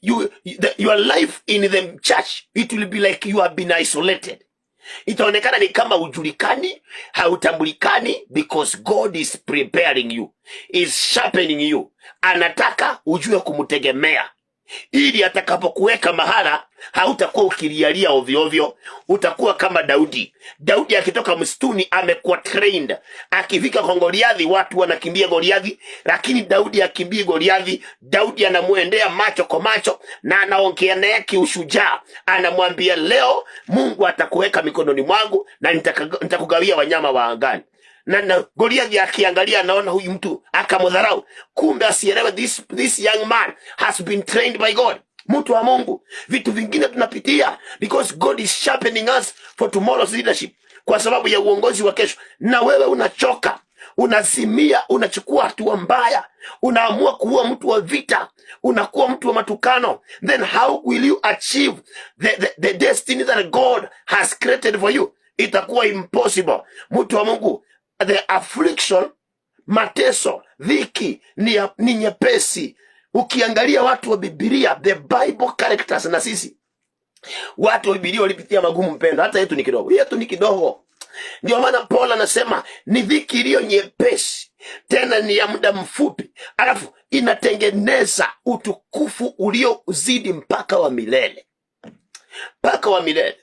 your life in the church, it will be like you have been isolated. Itaonekana ni kama ujulikani, hautambulikani, because God is preparing you, is sharpening you. Anataka ujue kumtegemea, ili atakapokuweka mahala hautakuwa ukilialia ovyo ovyo. Utakuwa kama Daudi. Daudi akitoka msituni amekuwa trained. Akifika kwa Goliathi watu wanakimbia Goliathi, lakini Daudi akimbii Goliathi. Daudi anamuendea macho kwa macho na anaongea naye kiushujaa. Anamwambia, leo Mungu atakuweka mikononi mwangu na nitakugawia wanyama wa angani. Na Goliathi akiangalia anaona huyu mtu akamdharau. Kumbe asielewe this young man has been trained by God. Mtu wa Mungu, vitu vingine tunapitia because God is sharpening us for tomorrow's leadership, kwa sababu ya uongozi wa kesho. Na wewe unachoka, unazimia, unachukua hatua mbaya, unaamua kuwa mtu wa vita, unakuwa mtu wa matukano, then how will you achieve the destiny that God has created for you? Itakuwa impossible. Mtu wa Mungu, the affliction, mateso, dhiki ni nyepesi. Ukiangalia watu wa Biblia, the Bible characters, na sisi watu wa Biblia walipitia magumu, mpendo. Hata yetu ni kidogo. Ndio maana Paul anasema ni dhiki iliyo nyepesi, tena ni ya muda mfupi, alafu inatengeneza utukufu uliozidi mpaka wa milele. Mpaka wa milele.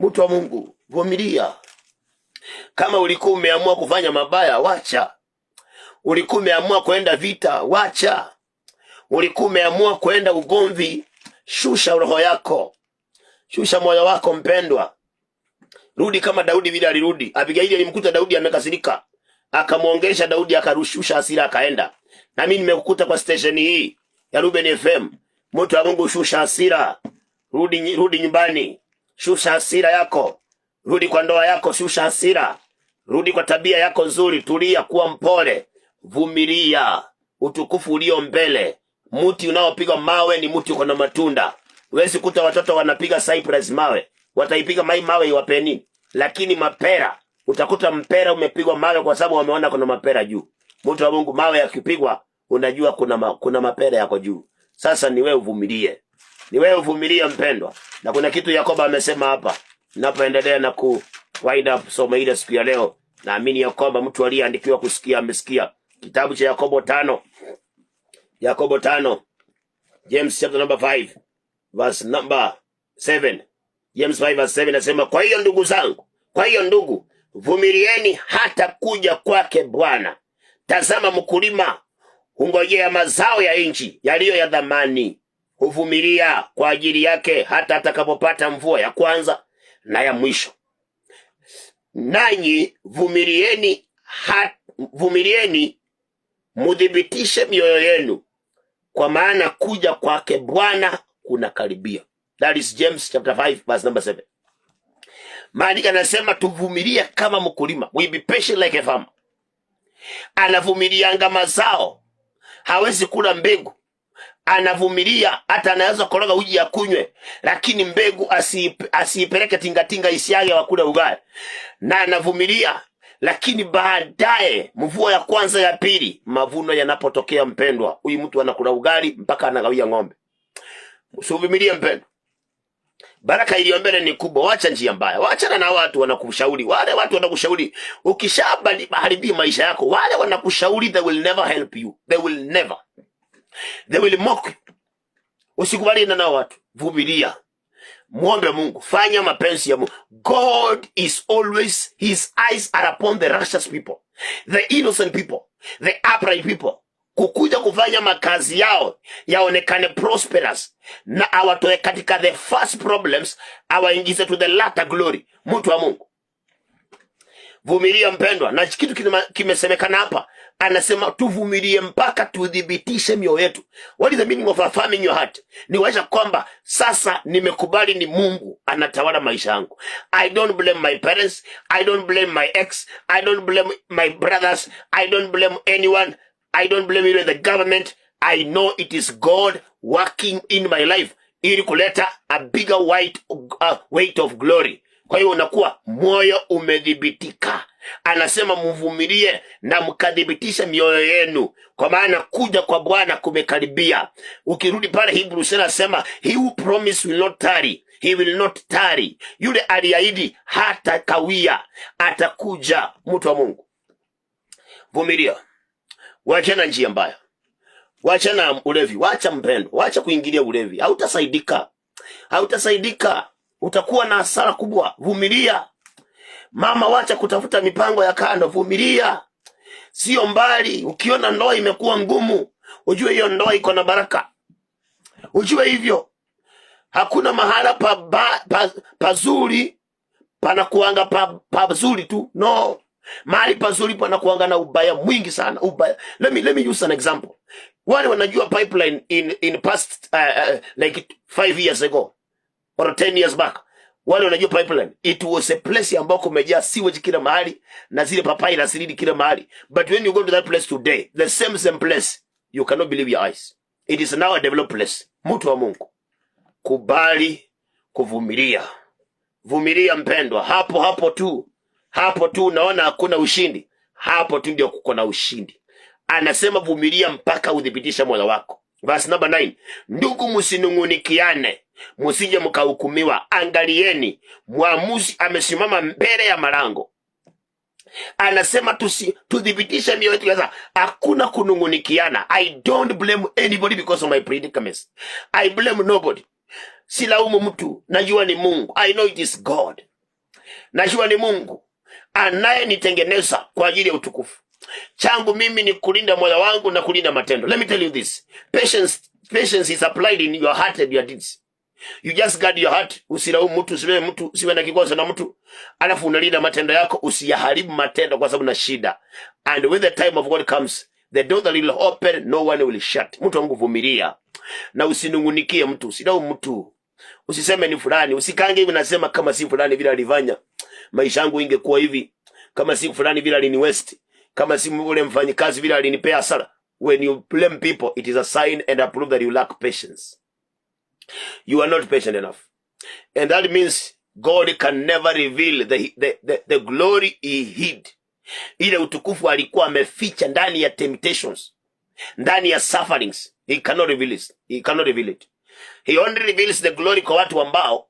Mtu wa Mungu, vumilia. Kama ulikuwa umeamua kufanya mabaya, wacha. Ulikuwa umeamua kwenda vita, wacha. Ulikuwa umeamua kwenda ugomvi, shusha roho yako, shusha moyo wako, mpendwa. Rudi kama Daudi vile alirudi. Abigaili alimkuta Daudi amekasirika, akamuongelesha Daudi, akarushusha hasira, akaenda. Na mimi nimekukuta kwa station hii ya Ruben FM. Mtu wa Mungu, shusha hasira. Rudi nyumbani, shusha hasira yako. Rudi kwa ndoa yako, shusha hasira. Rudi kwa tabia yako nzuri, tulia, kuwa mpole, vumilia. Utukufu ulio mbele. Mti unaopiga mawe ni mti uko na matunda. Huwezi kuta watoto wanapiga cypress mawe, wataipiga mawe iwape nini? Lakini mapera, utakuta mpera umepigwa mawe kwa sababu wameona kuna mapera juu. Mtu wa Mungu, mawe yakipigwa unajua kuna mapera yako juu. Sasa ni wewe uvumilie. Ni wewe uvumilie, mpendwa. Na kuna kitu Yakobo amesema hapa. Ninapoendelea na wind up somo ile siku ya leo, naamini ya kwamba mtu aliyeandikiwa kusikia amesikia. Kitabu cha Yakobo 5, James chapter number 5 verse number 7. James 5 verse 7 nasema, kwa hiyo ndugu zangu, vumilieni hata kuja kwake Bwana. Tazama, mkulima hungojea mazao ya nchi yaliyo ya dhamani, huvumilia kwa ajili yake hata atakapopata mvua ya kwanza na ya mwisho. Nanyi vumilieni, mudhibitishe mioyo yenu, kwa maana kuja kwake Bwana kuna karibia. That is James chapter 5 verse number 7. Maandiko yanasema tuvumilie kama mkulima. We be patient like a farmer. Anavumilianga mazao. Hawezi kula mbegu. Anavumilia, hata anaweza koroga uji ya kunywe, lakini mbegu asiipeleke tingatinga isiage wa kula ugali. Na anavumilia, lakini baadaye mvua ya kwanza ya pili, mavuno yanapotokea, mpendwa, huyu mtu anakula ugali mpaka anagawia ng'ombe. Usivumilie, mpendwa. Baraka iliyo mbele ni kubwa. Wacha njia mbaya. Waachana na watu wanakushauri. Wale watu wanakushauri ukishaharibia maisha yako, wale wanakushauri, they will never help you. They will never. They will mock you. Usikubali na watu. Vumilia. Muombe Mungu. Fanya mapenzi ya Mungu. God is always, his eyes are upon the righteous people, the innocent people, the upright people. Kukuja kufanya makazi yao yaonekane prosperous na awatoe katika the first problems, awaingize to the latter glory. Mtu wa Mungu, vumilia mpendwa. Na kitu kimesemekana hapa, anasema tuvumilie mpaka tudhibitishe mioyo yetu. What is the meaning of affirming your heart? Ni wacha kwamba sasa nimekubali ni Mungu anatawala maisha yangu. I don't blame my parents, I don't blame my ex, I don't blame my brothers, I don't blame anyone, I don't blame even the government. I know it is God working in my life ili kuleta a bigger weight of glory. Kwa hiyo unakuwa moyo umedhibitika. Anasema mvumilie na mkadhibitisha mioyo yenu, kwa maana kuja kwa Bwana kumekaribia. Ukirudi pale Hebrews anasema he who promise will not tarry, he will not tarry. Yule aliahidi hata kawia, atakuja. Mtu wa Mungu, vumilia. Wacha na njia mbaya. Wacha na ulevi. Wacha mpendo. Wacha kuingilia ulevi. Hautasaidika. Hautasaidika. Utakuwa na hasara kubwa. Vumilia. Mama, wacha kutafuta mipango ya kando. Vumilia. Sio mbali. Ukiona ndoa imekuwa ngumu, ujue hiyo ndoa iko na baraka. Ujue hivyo. Hakuna mahala pazuri panakuanga pazuri tu. No. Mahali pazuri panakuanga na ubaya mwingi sana. Ubaya. Let me use an example. Wale wanajua pipeline in past like 5 years ago or 10 years back. Wale wanajua pipeline, it was a place ambako kumejaa sewage kila mahali na zile papai na siridi kila mahali. But when you go to that place today, the same place, you cannot believe your eyes. It is now a developed place. Mtu wa Mungu, kubali kuvumilia. Vumilia mpendwa. Hapo tu naona hakuna ushindi. Hapo tu ndio kuko na ushindi. Anasema vumilia mpaka udhibitisha moyo wako. Verse number 9. Ndugu, msinungunikiane, msije mkahukumiwa. Angalieni, mwamuzi amesimama mbele ya malango. Anasema tudhibitishe mioyo yetu. Hakuna kunungunikiana. I don't blame anybody because of my predicaments. I blame nobody. Silaumu mtu. Najua ni Mungu. I know it is God. Najua ni Mungu anayenitengeneza kwa ajili ya utukufu. Changu mimi ni kulinda moyo wangu na kulinda matendo. Let me tell you this. Patience is applied in your heart and your deeds. You just guard your heart. Usilaumu mtu, usiwe na kikosa na mtu. Alafu unalinda matendo yako, usiyaharibu matendo kwa sababu na shida. And when the time of God comes, the door that will open, no one will shut. Mtu wangu, vumilia. Na usinungunikie mtu, usilaumu mtu. Usiseme ni fulani, usikange hivi nasema kama si fulani vile alifanya, maisha yangu ingekuwa hivi. Kama si fulani vile aliniwest, kama si ule mfanyikazi vile alinipea hasara. When you blame people, it is a sign and a proof that you lack patience. You are not patient enough. And that means God can never reveal the glory he hid. Ile utukufu alikuwa ameficha ndani ya temptations, ndani ya sufferings. He cannot reveal it. He cannot reveal it. He only reveals the glory kwa watu ambao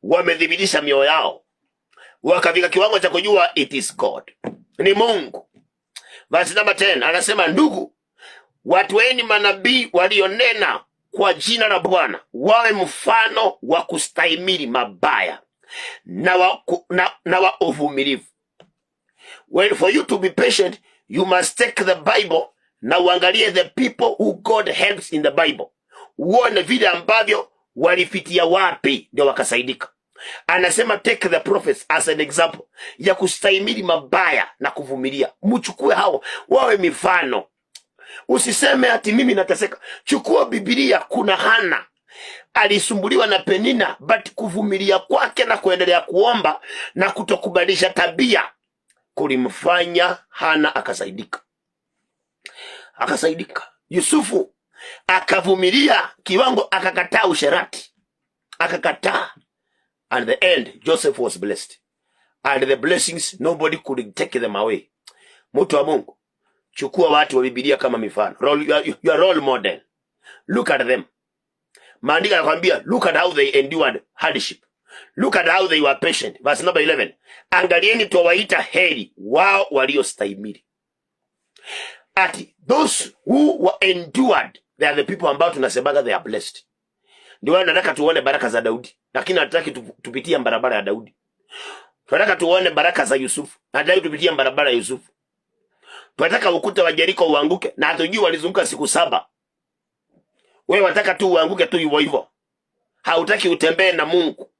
wamedhibitisha mioyo yao, wakafika kiwango cha kujua it is God, ni Mungu. Verse number 10 anasema, ndugu, watueni manabii walionena kwa jina la Bwana, wawe mfano wa kustahimili mabaya na wa uvumilivu. Well, for you to be patient, you must take the Bible na uangalie the people who God helps in the Bible. Uone vile ambavyo walifikia wapi ndio wakasaidika. Anasema take the prophets as an example ya kustahimili mabaya na kuvumilia. Mchukue hao wawe mifano. Usiseme ati mimi nateseka. Chukua Biblia. Kuna Hana alisumbuliwa na Penina, but kuvumilia kwake na kuendelea kuomba na kutokubadilisha tabia kulimfanya Hana akasaidika. Yusufu akavumilia kiwango, akakataa usherati, akakataa. And the end, Joseph was blessed. And the blessings, nobody could take them away. Mtu wa Mungu, chukua watu wa Biblia kama mifano. Your role model. Look at them. Maandiko yanakwambia look at how they endured hardship. Look at how they were patient. Verse number 11. Angalieni twawaita heri wao waliostahimili. Ati those who were endured, they are the people ambao tunasemaga they are blessed. Ndio nataka tuone baraka za Daudi, lakini nataka tupitie barabara ya Daudi. Tunataka tuone baraka za Yusufu, nataka tupitie barabara ya Yusufu. Tunataka ukuta wa Jeriko uanguke, na hatujui walizunguka siku 7. Wewe wataka tu uanguke tu hivyo hivyo. Hautaki utembee na Mungu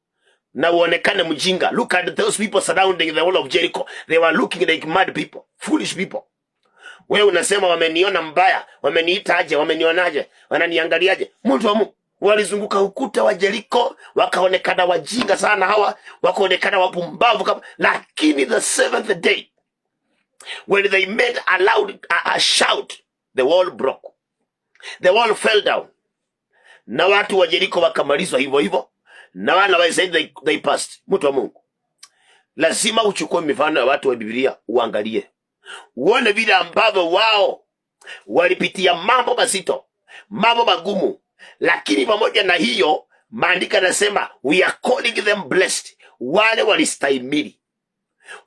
na uonekane mjinga. Look at those people surrounding the wall of Jericho. They were looking like mad people, foolish people. Wewe unasema wameniona mbaya, wameniita aje, wamenionaje, wananiangaliaje? Mtu wa Mungu, walizunguka ukuta wa Jericho, wakaonekana wajinga sana hawa, wakaonekana wapumbavu kama, lakini the 7th day when they made a loud a shout, the wall broke. The wall fell down. Na watu wa Jericho wakamalizwa hivyo hivyo. Na wana wa Israeli they passed. Mtu wa Mungu, lazima uchukue mifano ya watu wa Biblia uangalie. Uone vile ambavyo wao walipitia mambo mazito, mambo magumu, lakini pamoja na hiyo maandiko yanasema we are calling them blessed. Wale walistahimili.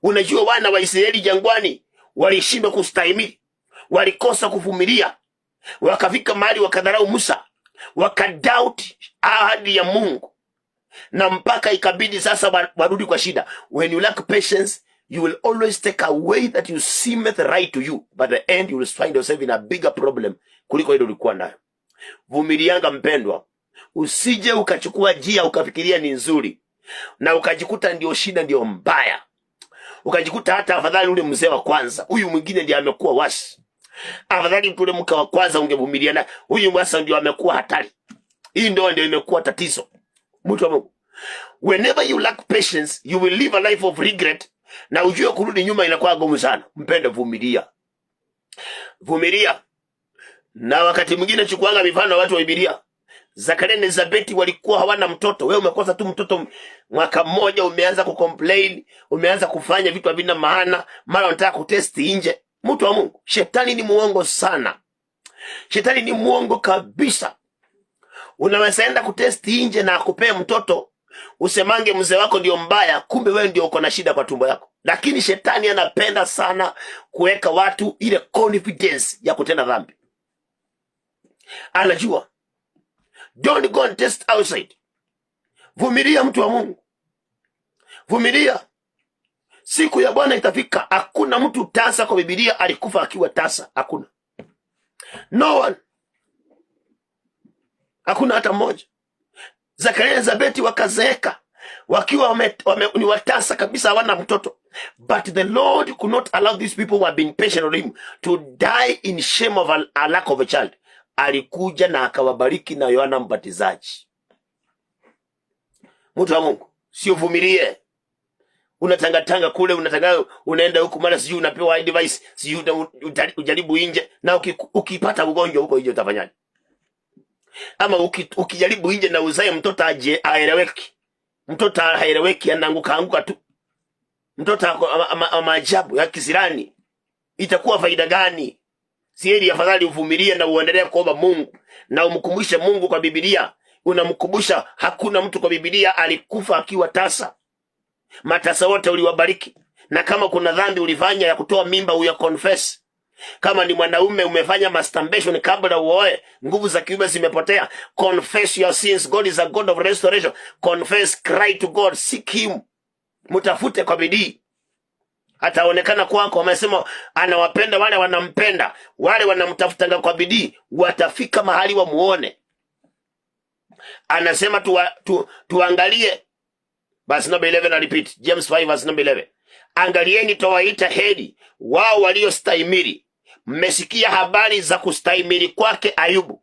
Unajua wana wa Israeli jangwani walishindwa kustahimili, walikosa kuvumilia, wakafika mahali wakadharau Musa, wakadoubt ahadi ya Mungu, na mpaka ikabidi sasa warudi kwa shida. When you lack patience, you will always take a way that you seemeth right to you, but at the end you will find yourself in a bigger problem kuliko ile ulikuwa nayo. Vumilianga mpendwa, usije ukachukua njia ukafikiria ni nzuri na ukajikuta ndio shida ndio mbaya. Ukajikuta hata afadhali ule mzee wa kwanza, huyu mwingine ndiye amekuwa wasi. Afadhali ule mke wa kwanza ungevumiliana, huyu mwasa ndio amekuwa hatari. Hii ndio imekuwa tatizo. Mtu wa Mungu, whenever you lack patience, you will live a life of regret, na ujue kurudi nyuma inakuwa ngumu sana. Mpende, vumilia. Vumilia. Na wakati mwingine chukuanga mifano watu wa Biblia. Zakaria na Elizabeti walikuwa hawana mtoto. Wewe umekosa tu mtoto mwaka mmoja, umeanza kucomplain, umeanza kufanya vitu havina maana, mara unataka kutest nje. Mtu wa Mungu, shetani ni muongo sana. Shetani ni muongo kabisa. Unaweza enda kutest nje na akupee mtoto, usemange mzee wako ndio mbaya, kumbe wewe ndio uko na shida kwa tumbo yako. Lakini shetani anapenda sana kuweka watu ile confidence ya kutenda dhambi. Anajua. Don't go and test outside. Vumilia mtu wa Mungu. Vumilia. Siku ya Bwana itafika. Hakuna mtu tasa kwa Biblia alikufa akiwa tasa. Hakuna. No one. Hakuna hata mmoja. Zakaria na Elizabeti wakazeeka wakiwa ni watasa kabisa, hawana mtoto. But the Lord could not allow these people who have been patient on him to die in shame of a lack of a child. Alikuja na akawabariki na Yohana Mbatizaji. Mtu wa Mungu, sio vumilie. Unatangatanga kule, unaenda huku, mara sijui unapewa advice, sijui ujaribu nje, na ukipata ugonjwa huko nje utafanyaje? Ama ukijaribu nje na uzae mtoto aje aeleweki. Mtoto haeleweki, anaanguka tu. Mtoto maajabu ya kisirani. Itakuwa faida gani? Sieri afadhali uvumilie na uendelee kuomba Mungu na umkumbushe Mungu kwa Biblia. Unamkumbusha hakuna mtu kwa Biblia alikufa akiwa tasa. Matasa wote uliwabariki. Na kama kuna dhambi ulifanya ya kutoa mimba uya confess. Kama ni mwanaume umefanya masturbation kabla uoe, nguvu za kiume zimepotea, confess your sins. God is a God of restoration. Confess, cry to God, seek him. Mtafute kwa bidii. Ataonekana kwako. Wamesema anawapenda wale wanampenda, wale wanamtafutanga kwa bidii watafika mahali wamuone. Anasema tuangalie verse number 11, I repeat, James 5 verse number 11. Angalieni twawaita heri wao waliostahimili. Mmesikia habari za kustahimili kwake Ayubu,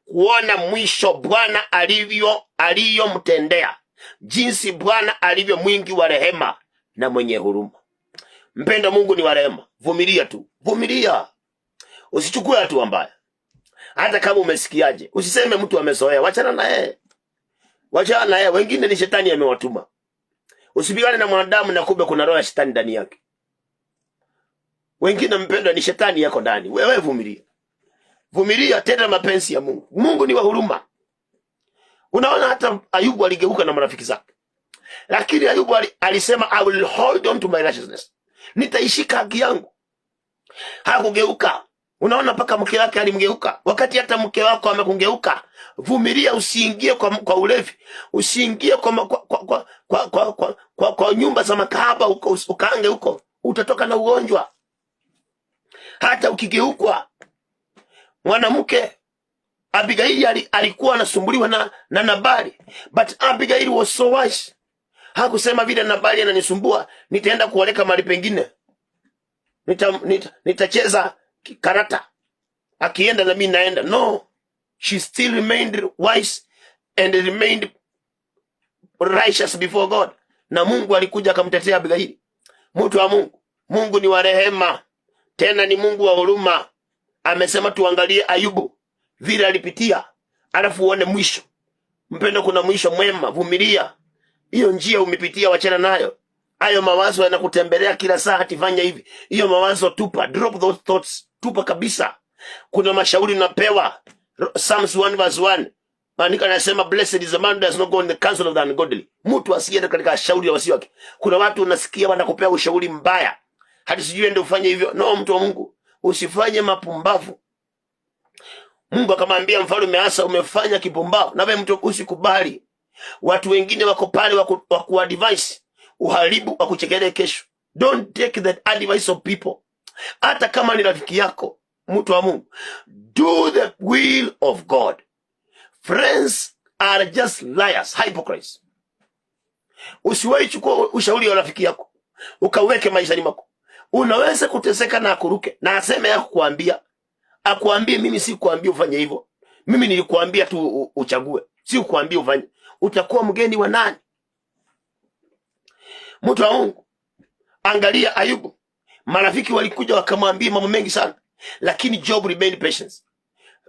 kuona mwisho Bwana aliyomtendea, jinsi Bwana alivyo mwingi wa rehema na mwenye huruma. Mpenda Mungu ni wa rehema. Vumilia tu. Vumilia. Usichukue hatua mbaya. Hata kama umesikiaje, usiseme mtu amezoea. Wachana na yeye. Wachana na yeye. Wengine ni shetani amewatuma. Usipigane na mwanadamu na kumbe kuna roho ya shetani ndani yake. Wengine mpendwa ni shetani yako ndani. Wewe vumilia. Vumilia, tenda mapenzi ya Mungu. Mungu ni wa huruma. Unaona hata Ayubu aligeuka na marafiki zake. Lakini Ayubu alisema I will hold on to my righteousness. Nitaishika haki yangu. Hakugeuka. Unaona paka mke wake alimgeuka. Wakati hata mke wako amekungeuka, vumilia, usiingie kwa ulevi. Usiingie kwa nyumba za makahaba huko, ukaange huko. Utatoka na ugonjwa. Hata ukigeukwa, mwanamke Abigaili alikuwa anasumbuliwa na Nabali, but Abigaili was so wise. Hakusema vile Nabali ananisumbua, nitaenda kuoleka mahali pengine. Nitacheza karata. Akienda na mimi naenda. No. She still remained wise and remained righteous before God. Na Mungu alikuja akamtetea Abigaili. Mtu wa Mungu. Mungu ni wa rehema. Tena ni Mungu wa huruma. Amesema tuangalie Ayubu vile alipitia, alafu uone mwisho. Mpendo, kuna mwisho mwema. Vumilia. Hiyo njia umepitia, wachana nayo. Hayo mawazo yanakutembelea kila saa, atifanya hivi. Hiyo mawazo tupa, drop those thoughts, tupa kabisa. Kuna mashauri unapewa. Psalms 1:1. Maandiko yanasema blessed is the man who does not go in the counsel of the ungodly. Mtu asiende katika shauri ya wasio wake. Kuna watu unasikia wanakupea ushauri mbaya, hadi sijui ende ufanye hivyo. No, mtu wa Mungu, usifanye mapumbavu. Mungu akamwambia mfalme Asa, umefanya kipumbavu. Na wewe mtu usikubali. Watu wengine wako pale wa kuadvise uharibu, wa kuchekelea kesho. Don't take that advice of people. Hata kama ni rafiki yako, mtu wa Mungu, do the will of God. Friends are just liars, hypocrites. Usiwahi chukua ushauri wa rafiki yako ukaweke maishani mwako. Unaweza kuteseka na akuruke na aseme yako kuambia. Akuambie mimi si kuambia ufanye hivyo. Mimi nilikuambia tu uchague. Si kuambia ufanye. Utakuwa mgeni wa nani? Mtu wa Mungu, angalia Ayubu. Marafiki walikuja wakamwambia mambo mengi sana, lakini Job remained patient.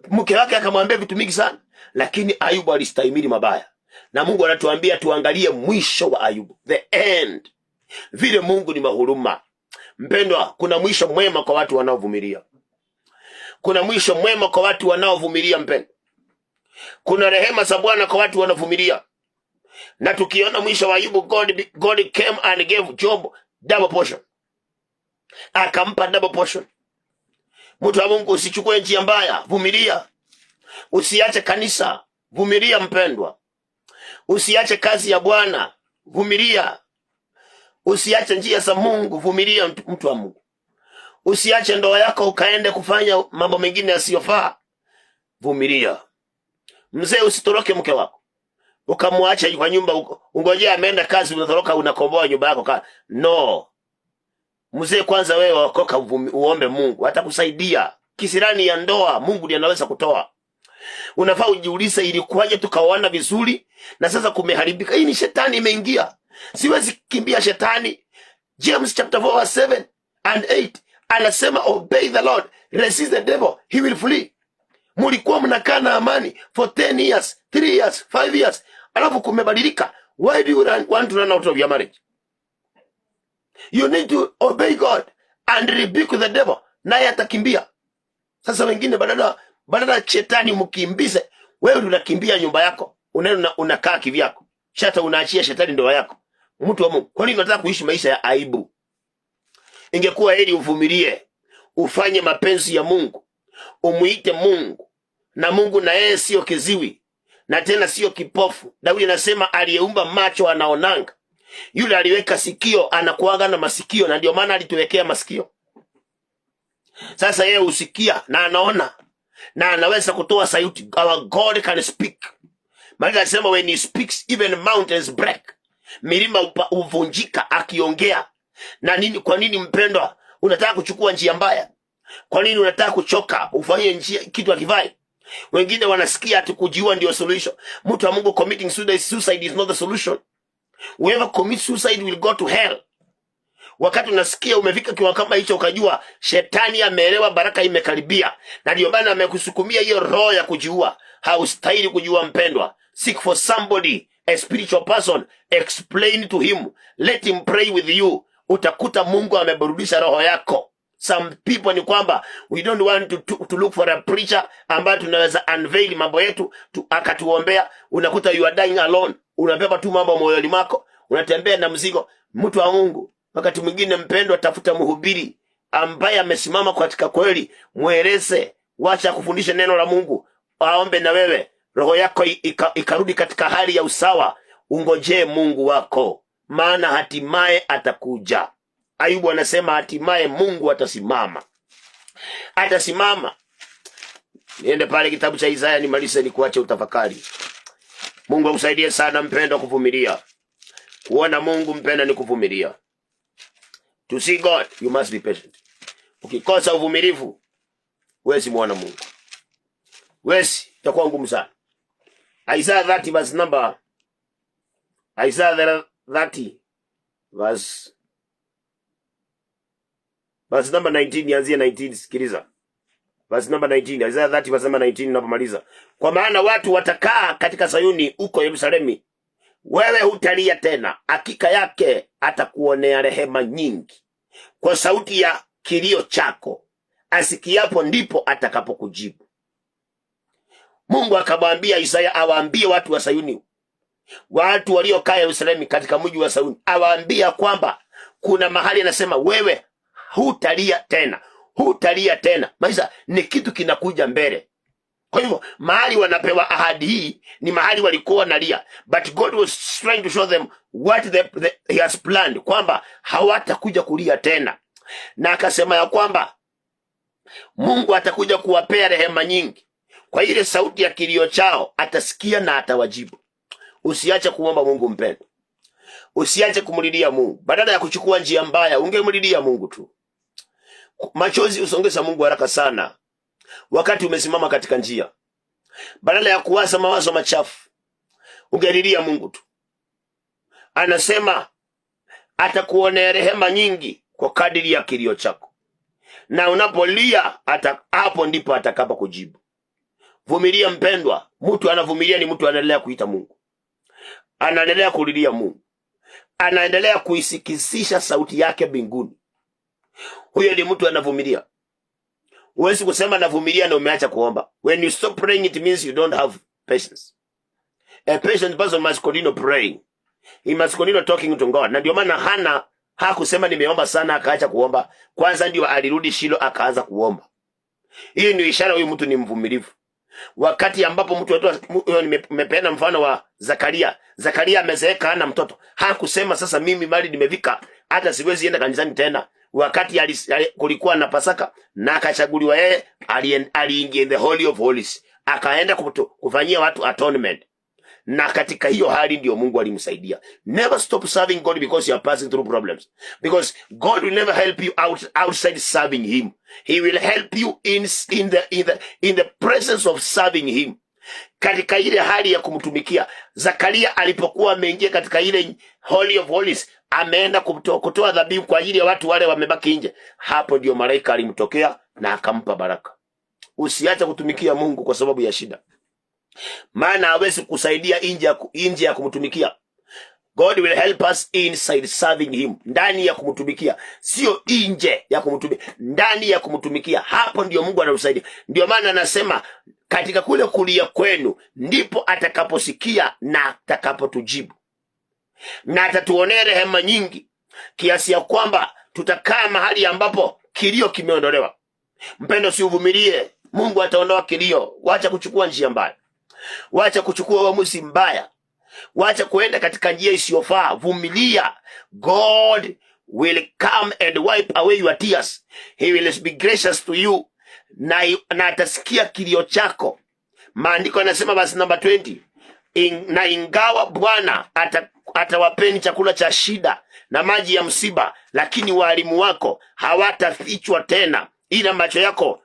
Mke wake akamwambia vitu mingi sana, lakini Ayubu alistahimili mabaya. Na Mungu anatuambia tuangalie mwisho wa Ayubu, the end. Vile Mungu ni mahuruma. Mpendwa, kuna mwisho mwema kwa watu wanaovumilia. Kuna mwisho mwema kwa watu wanaovumilia, mpendwa. Kuna rehema za Bwana kwa watu wanaovumilia. Na tukiona mwisho wa Ayubu, God came and gave Job double portion. Akampa double portion. Mtu wa Mungu, usichukue njia mbaya, vumilia. Usiache kanisa, vumilia mpendwa. Usiache kazi ya Bwana, vumilia. Usiache njia za Mungu, vumilia mtu wa Mungu. Usiache ndoa yako ukaende kufanya mambo mengine yasiyofaa, vumilia. Mzee, usitoroke mke wako ukamwacha kwa nyumba, ungojea ameenda kazi, unatoroka unakomboa nyumba yako. No. Mzee, kwanza wewe wakoka, uombe Mungu, atakusaidia. Kisirani ya ndoa Mungu ndiye anaweza kutoa. Unafaa ujiulize, ilikuwaje tukaoana vizuri na sasa kumeharibika? Hii ni shetani imeingia. Siwezi kimbia shetani. James chapter 4:7 and 8 anasema obey the Lord, resist the devil, he will flee. Mulikuwa mnakaa na amani for 10 years, 3 years, 5 years, alafu kumebadilika. Why do you want to run out of your marriage? You need to obey God and rebuke the devil, naye atakimbia. Sasa wengine badala shetani mkimbize, wewe unakimbia nyumba yako, unakaa kivyako. Shata unaachia shetani ndoa yako. Mtu wa Mungu, kwa nini unataka kuishi maisha ya aibu? Ingekuwa heri uvumilie, ufanye mapenzi ya Mungu, umuite Mungu. Na Mungu na yeye sio kiziwi, na tena sio kipofu. Daudi anasema aliyeumba macho anaonanga. Yule aliweka sikio anakuaga na masikio, na ndio maana alituwekea masikio. Sasa yeye usikia na anaona na anaweza kutoa sauti. Our God can speak. Maana anasema when he speaks even mountains break. Milima uvunjika akiongea. Na nini, kwa nini mpendwa unataka kuchukua njia mbaya? Kwa nini unataka kuchoka ufanye njia kitu akivai? Wengine wanasikia ati kujiua ndio solution. Mtu wa Mungu, committing suicide is not the solution. Whoever commits suicide will go to hell. Wakati unasikia umefika kiwango kama hicho, ukajua shetani ameelewa baraka imekaribia, na ndio maana amekusukumia hiyo roho ya kujiua. Haustahili kujiua mpendwa. Seek for somebody, a spiritual person, explain to him, let him pray with you. Utakuta Mungu ameburudisha roho yako. Some people ni kwamba we don't want to look for a preacher ambaye tunaweza unveil mambo yetu akatuombea. Unakuta you are dying alone, unabeba tu mambo moyoni mwako, unatembea na mzigo. Mtu wa Mungu, wakati mwingine mpendwa, tafuta mhubiri ambaye amesimama katika kweli, mueleze, wacha kufundisha neno la Mungu, aombe na wewe roho yako ikarudi katika hali ya usawa. Ungojee Mungu wako, maana hatimaye atakuja. Ayubu anasema hatimaye Mungu atasimama. Atasimama. Niende pale kitabu cha Isaya nimalize nikuache utafakari. Mungu akusaidie sana mpendwa kuvumilia. Kuona Mungu mpenda ni kuvumilia. To see God, you must be patient. Ukikosa uvumilivu, huwezi muona Mungu. Huwezi, itakuwa ngumu sana. Isaiah 30 verse number 19, nianzie 19, sikiliza. Verse number 19, Isaiah 30 verse number 19 napomaliza. Kwa maana watu watakaa katika Sayuni huko Yerusalemu. Wewe hutalia tena, hakika yake atakuonea rehema nyingi. Kwa sauti ya kilio chako, asikiapo ndipo atakapokujibu. Mungu akamwambia Isaya awaambie watu wa Sayuni, watu waliokaa Yerusalemu katika mji wa Sayuni, awaambia kwamba kuna mahali anasema wewe hutalia tena, hutalia tena. Maisha ni kitu kinakuja mbele. Kwa hivyo mahali wanapewa ahadi hii ni mahali walikuwa wanalia, but God was trying to show them what he has planned, kwamba hawatakuja kulia tena. Na akasema ya kwamba Mungu atakuja kuwapea rehema nyingi. Kwa ile sauti ya kilio chao atasikia na atawajibu. Usiache kuomba Mungu mpendo. Usiache kumlilia Mungu. Badala ya kuchukua njia mbaya, ungemlilia Mungu tu. Machozi usongeza Mungu haraka sana wakati umesimama katika njia. Badala ya kuwaza mawazo machafu, ungelilia Mungu tu. Anasema atakuonea rehema nyingi kwa kadiri ya kilio chako. Na unapolia hapo ndipo atakapo kujibu. Vumilia mpendwa. Mtu anavumilia ni mtu anaendelea kuita Mungu. Anaendelea kulilia Mungu. Anaendelea kuisikizisha sauti yake mbinguni. Huyo ni mtu anavumilia. Huwezi kusema navumilia na umeacha kuomba. When you stop praying, it means you don't have patience. A patient person must continue praying. He must continue talking to God. Na ndio maana Hana hakusema nimeomba sana akaacha kuomba. Kwanza ndio alirudi Shilo akaanza kuomba. Hii ni ishara huyu mtu ni mvumilivu. Wakati ambapo mtu wetu, nimepeana mfano wa Zakaria. Zakaria amezeeka hana mtoto. Hakusema sasa mimi mali nimevika, hata siwezi enda kanisani tena. Wakati kulikuwa na Pasaka na akachaguliwa yeye, aliingia in the Holy of Holies. Akaenda kufanyia watu atonement. Na katika hiyo hali ndio Mungu alimsaidia. Never stop serving God because you are passing through problems. Because God will never help you outside serving him. He will help you in the presence of serving him. Katika ile hali ya kumtumikia, Zakaria alipokuwa ameingia katika ile Holy of Holies, ameenda kutoa dhabihu kwa ajili ya watu wale wamebaki nje. Hapo ndio malaika alimtokea na akampa baraka. Usiache kutumikia Mungu kwa sababu ya shida. Maana hawezi kusaidia nje ya kumtumikia. God will help us inside serving him. Ndani ya kumtumikia, sio nje ya kumtumikia, ndani ya kumtumikia. Hapo ndio Mungu anatusaidia. Ndio maana anasema katika kule kulia kwenu ndipo atakaposikia na atakapotujibu. Na atatuonea rehema nyingi kiasi ya kwamba tutakaa mahali ambapo kilio kimeondolewa. Mpendo, si uvumilie. Mungu ataondoa kilio. Wacha kuchukua njia mbaya. Wacha kuchukua uamuzi mbaya. Wacha kuenda katika njia isiyofaa. Vumilia. God will come and wipe away your tears. He will be gracious to you. Na atasikia kilio chako. Maandiko yanasema verse number 20. Na ingawa Bwana atawapeni chakula cha shida na maji ya msiba, lakini walimu wako hawatafichwa tena, ila macho yako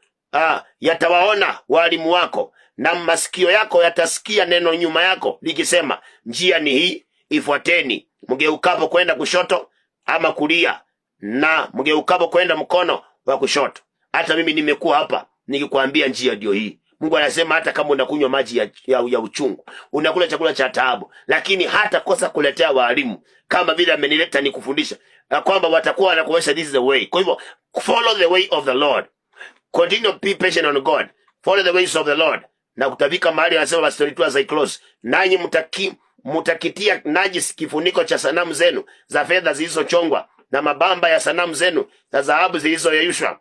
yatawaona walimu wako, na masikio yako yatasikia neno nyuma yako likisema, njia ni hii, ifuateni, mgeukapo kwenda kushoto ama kulia, na mgeukapo kwenda mkono wa kushoto. Hata mimi nimekuwa hapa nikikwambia njia ndio hii. Mungu anasema hata kama unakunywa maji ya uchungu, unakula chakula cha taabu, lakini hata kosa kuletea walimu kama vile amenileta nikufundisha, na kwamba watakuwa wanakuonyesha this is the way. Kwa hivyo follow the way of the Lord. Continue be patient on God. Follow the ways of the Lord. Na kutafika mahali anasema verse 22 as I close. Nanyi mutakitia najisi kifuniko cha sanamu zenu za fedha zilizochongwa na mabamba ya sanamu zenu za dhahabu zilizoyeyushwa.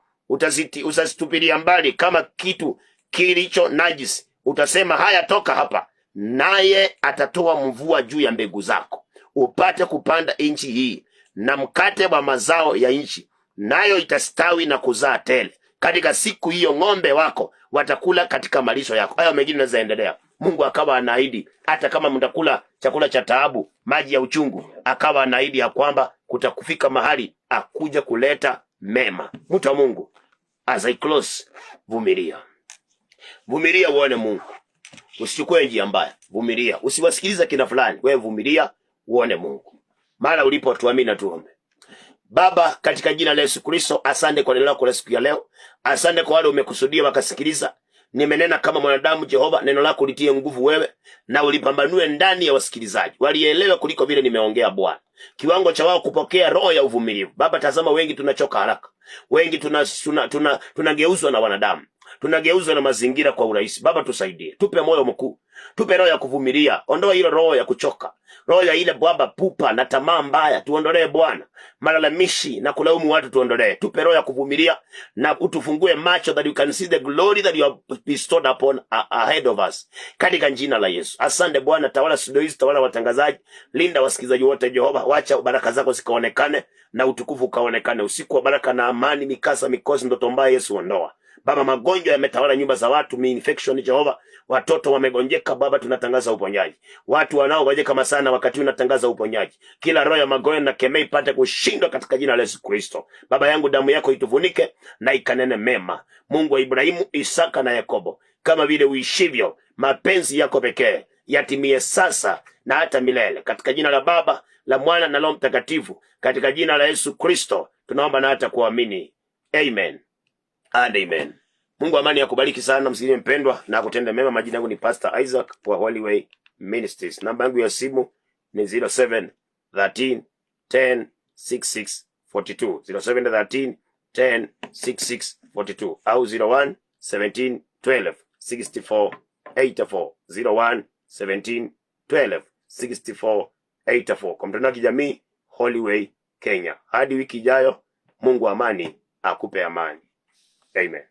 Utazitupilia mbali kama kitu kilicho najisi. Utasema haya, toka hapa. Naye atatoa mvua juu ya mbegu zako, upate kupanda nchi hii na mkate wa mazao ya nchi, nayo itastawi na kuzaa tele. Katika siku hiyo ng'ombe wako watakula katika malisho yako. Hayo mengine naweza endelea. Mungu akawa anaahidi hata kama mtakula chakula cha taabu, maji ya uchungu, akawa anaahidi ya kwamba kutakufika mahali akuja kuleta mema. Mtu wa Mungu, as I close, vumilia. Vumilia uone Mungu. Usichukue njia mbaya. Vumilia. Usiwasikiliza kina fulani. Wewe vumilia uone Mungu. Mara ulipo tuamini na tuombe. Baba, katika jina la Yesu Kristo, asante kwa neno lako la siku ya leo. Asante kwa wale umekusudia wakasikiliza. Nimenena kama mwanadamu, Jehova, neno lako litie nguvu wewe na ulipambanue ndani ya wasikilizaji. Walielewa kuliko vile nimeongea Bwana. Kiwango cha wao kupokea roho ya uvumilivu. Baba, tazama wengi tunachoka haraka. Wengi tunageuzwa na wanadamu. Tunageuzwa na mazingira kwa urahisi. Baba, tusaidie. Tupe moyo mkuu. Tupe roho ya kuvumilia. Ondoa ile roho ya kuchoka. Roho ya ile Bwana pupa na tamaa mbaya tuondolee Bwana. Malalamishi na kulaumu watu tuondolee. Tupe roho ya kuvumilia na utufungue macho that you can see the glory that you have bestowed upon ahead of us. Katika jina la Yesu. Asante Bwana, tawala studio hizi, tawala watangazaji, linda wasikilizaji wote Jehova. Wacha baraka zako zikaonekane na utukufu ukaonekane. Usiku wa baraka na amani, mikasa, mikosi, ndoto mbaya Yesu ondoa. Baba, magonjwa yametawala nyumba za watu, infection Jehova. Watoto wamegonjeka Baba, tunatangaza uponyaji. Watu wanaogonjeka masana wakati unatangaza uponyaji. Kila roho ya magonjwa na kemei ipate kushindwa katika jina la Yesu Kristo. Baba yangu, damu yako itufunike na ikanene mema. Mungu wa Ibrahimu, Isaka na Yakobo, kama vile uishivyo, mapenzi yako pekee yatimie sasa na hata milele. Katika jina la Baba, la Mwana na Roho Mtakatifu, katika jina la Yesu Kristo tunaomba na hata kuamini. Amen and amen. Mungu amani akubariki sana msikilizaji mpendwa na kutenda mema. Majina yangu ni Pastor Isaac wa Holy Way Ministries. Namba yangu ya simu ni 0713 10 66 42. 0713 10 66 42 au 01 17 12 64 84. 01 17 12 64 84. Kwa mtandao wa kijamii Holy Way Kenya. Hadi wiki ijayo, Mungu amani akupe amani. Amen.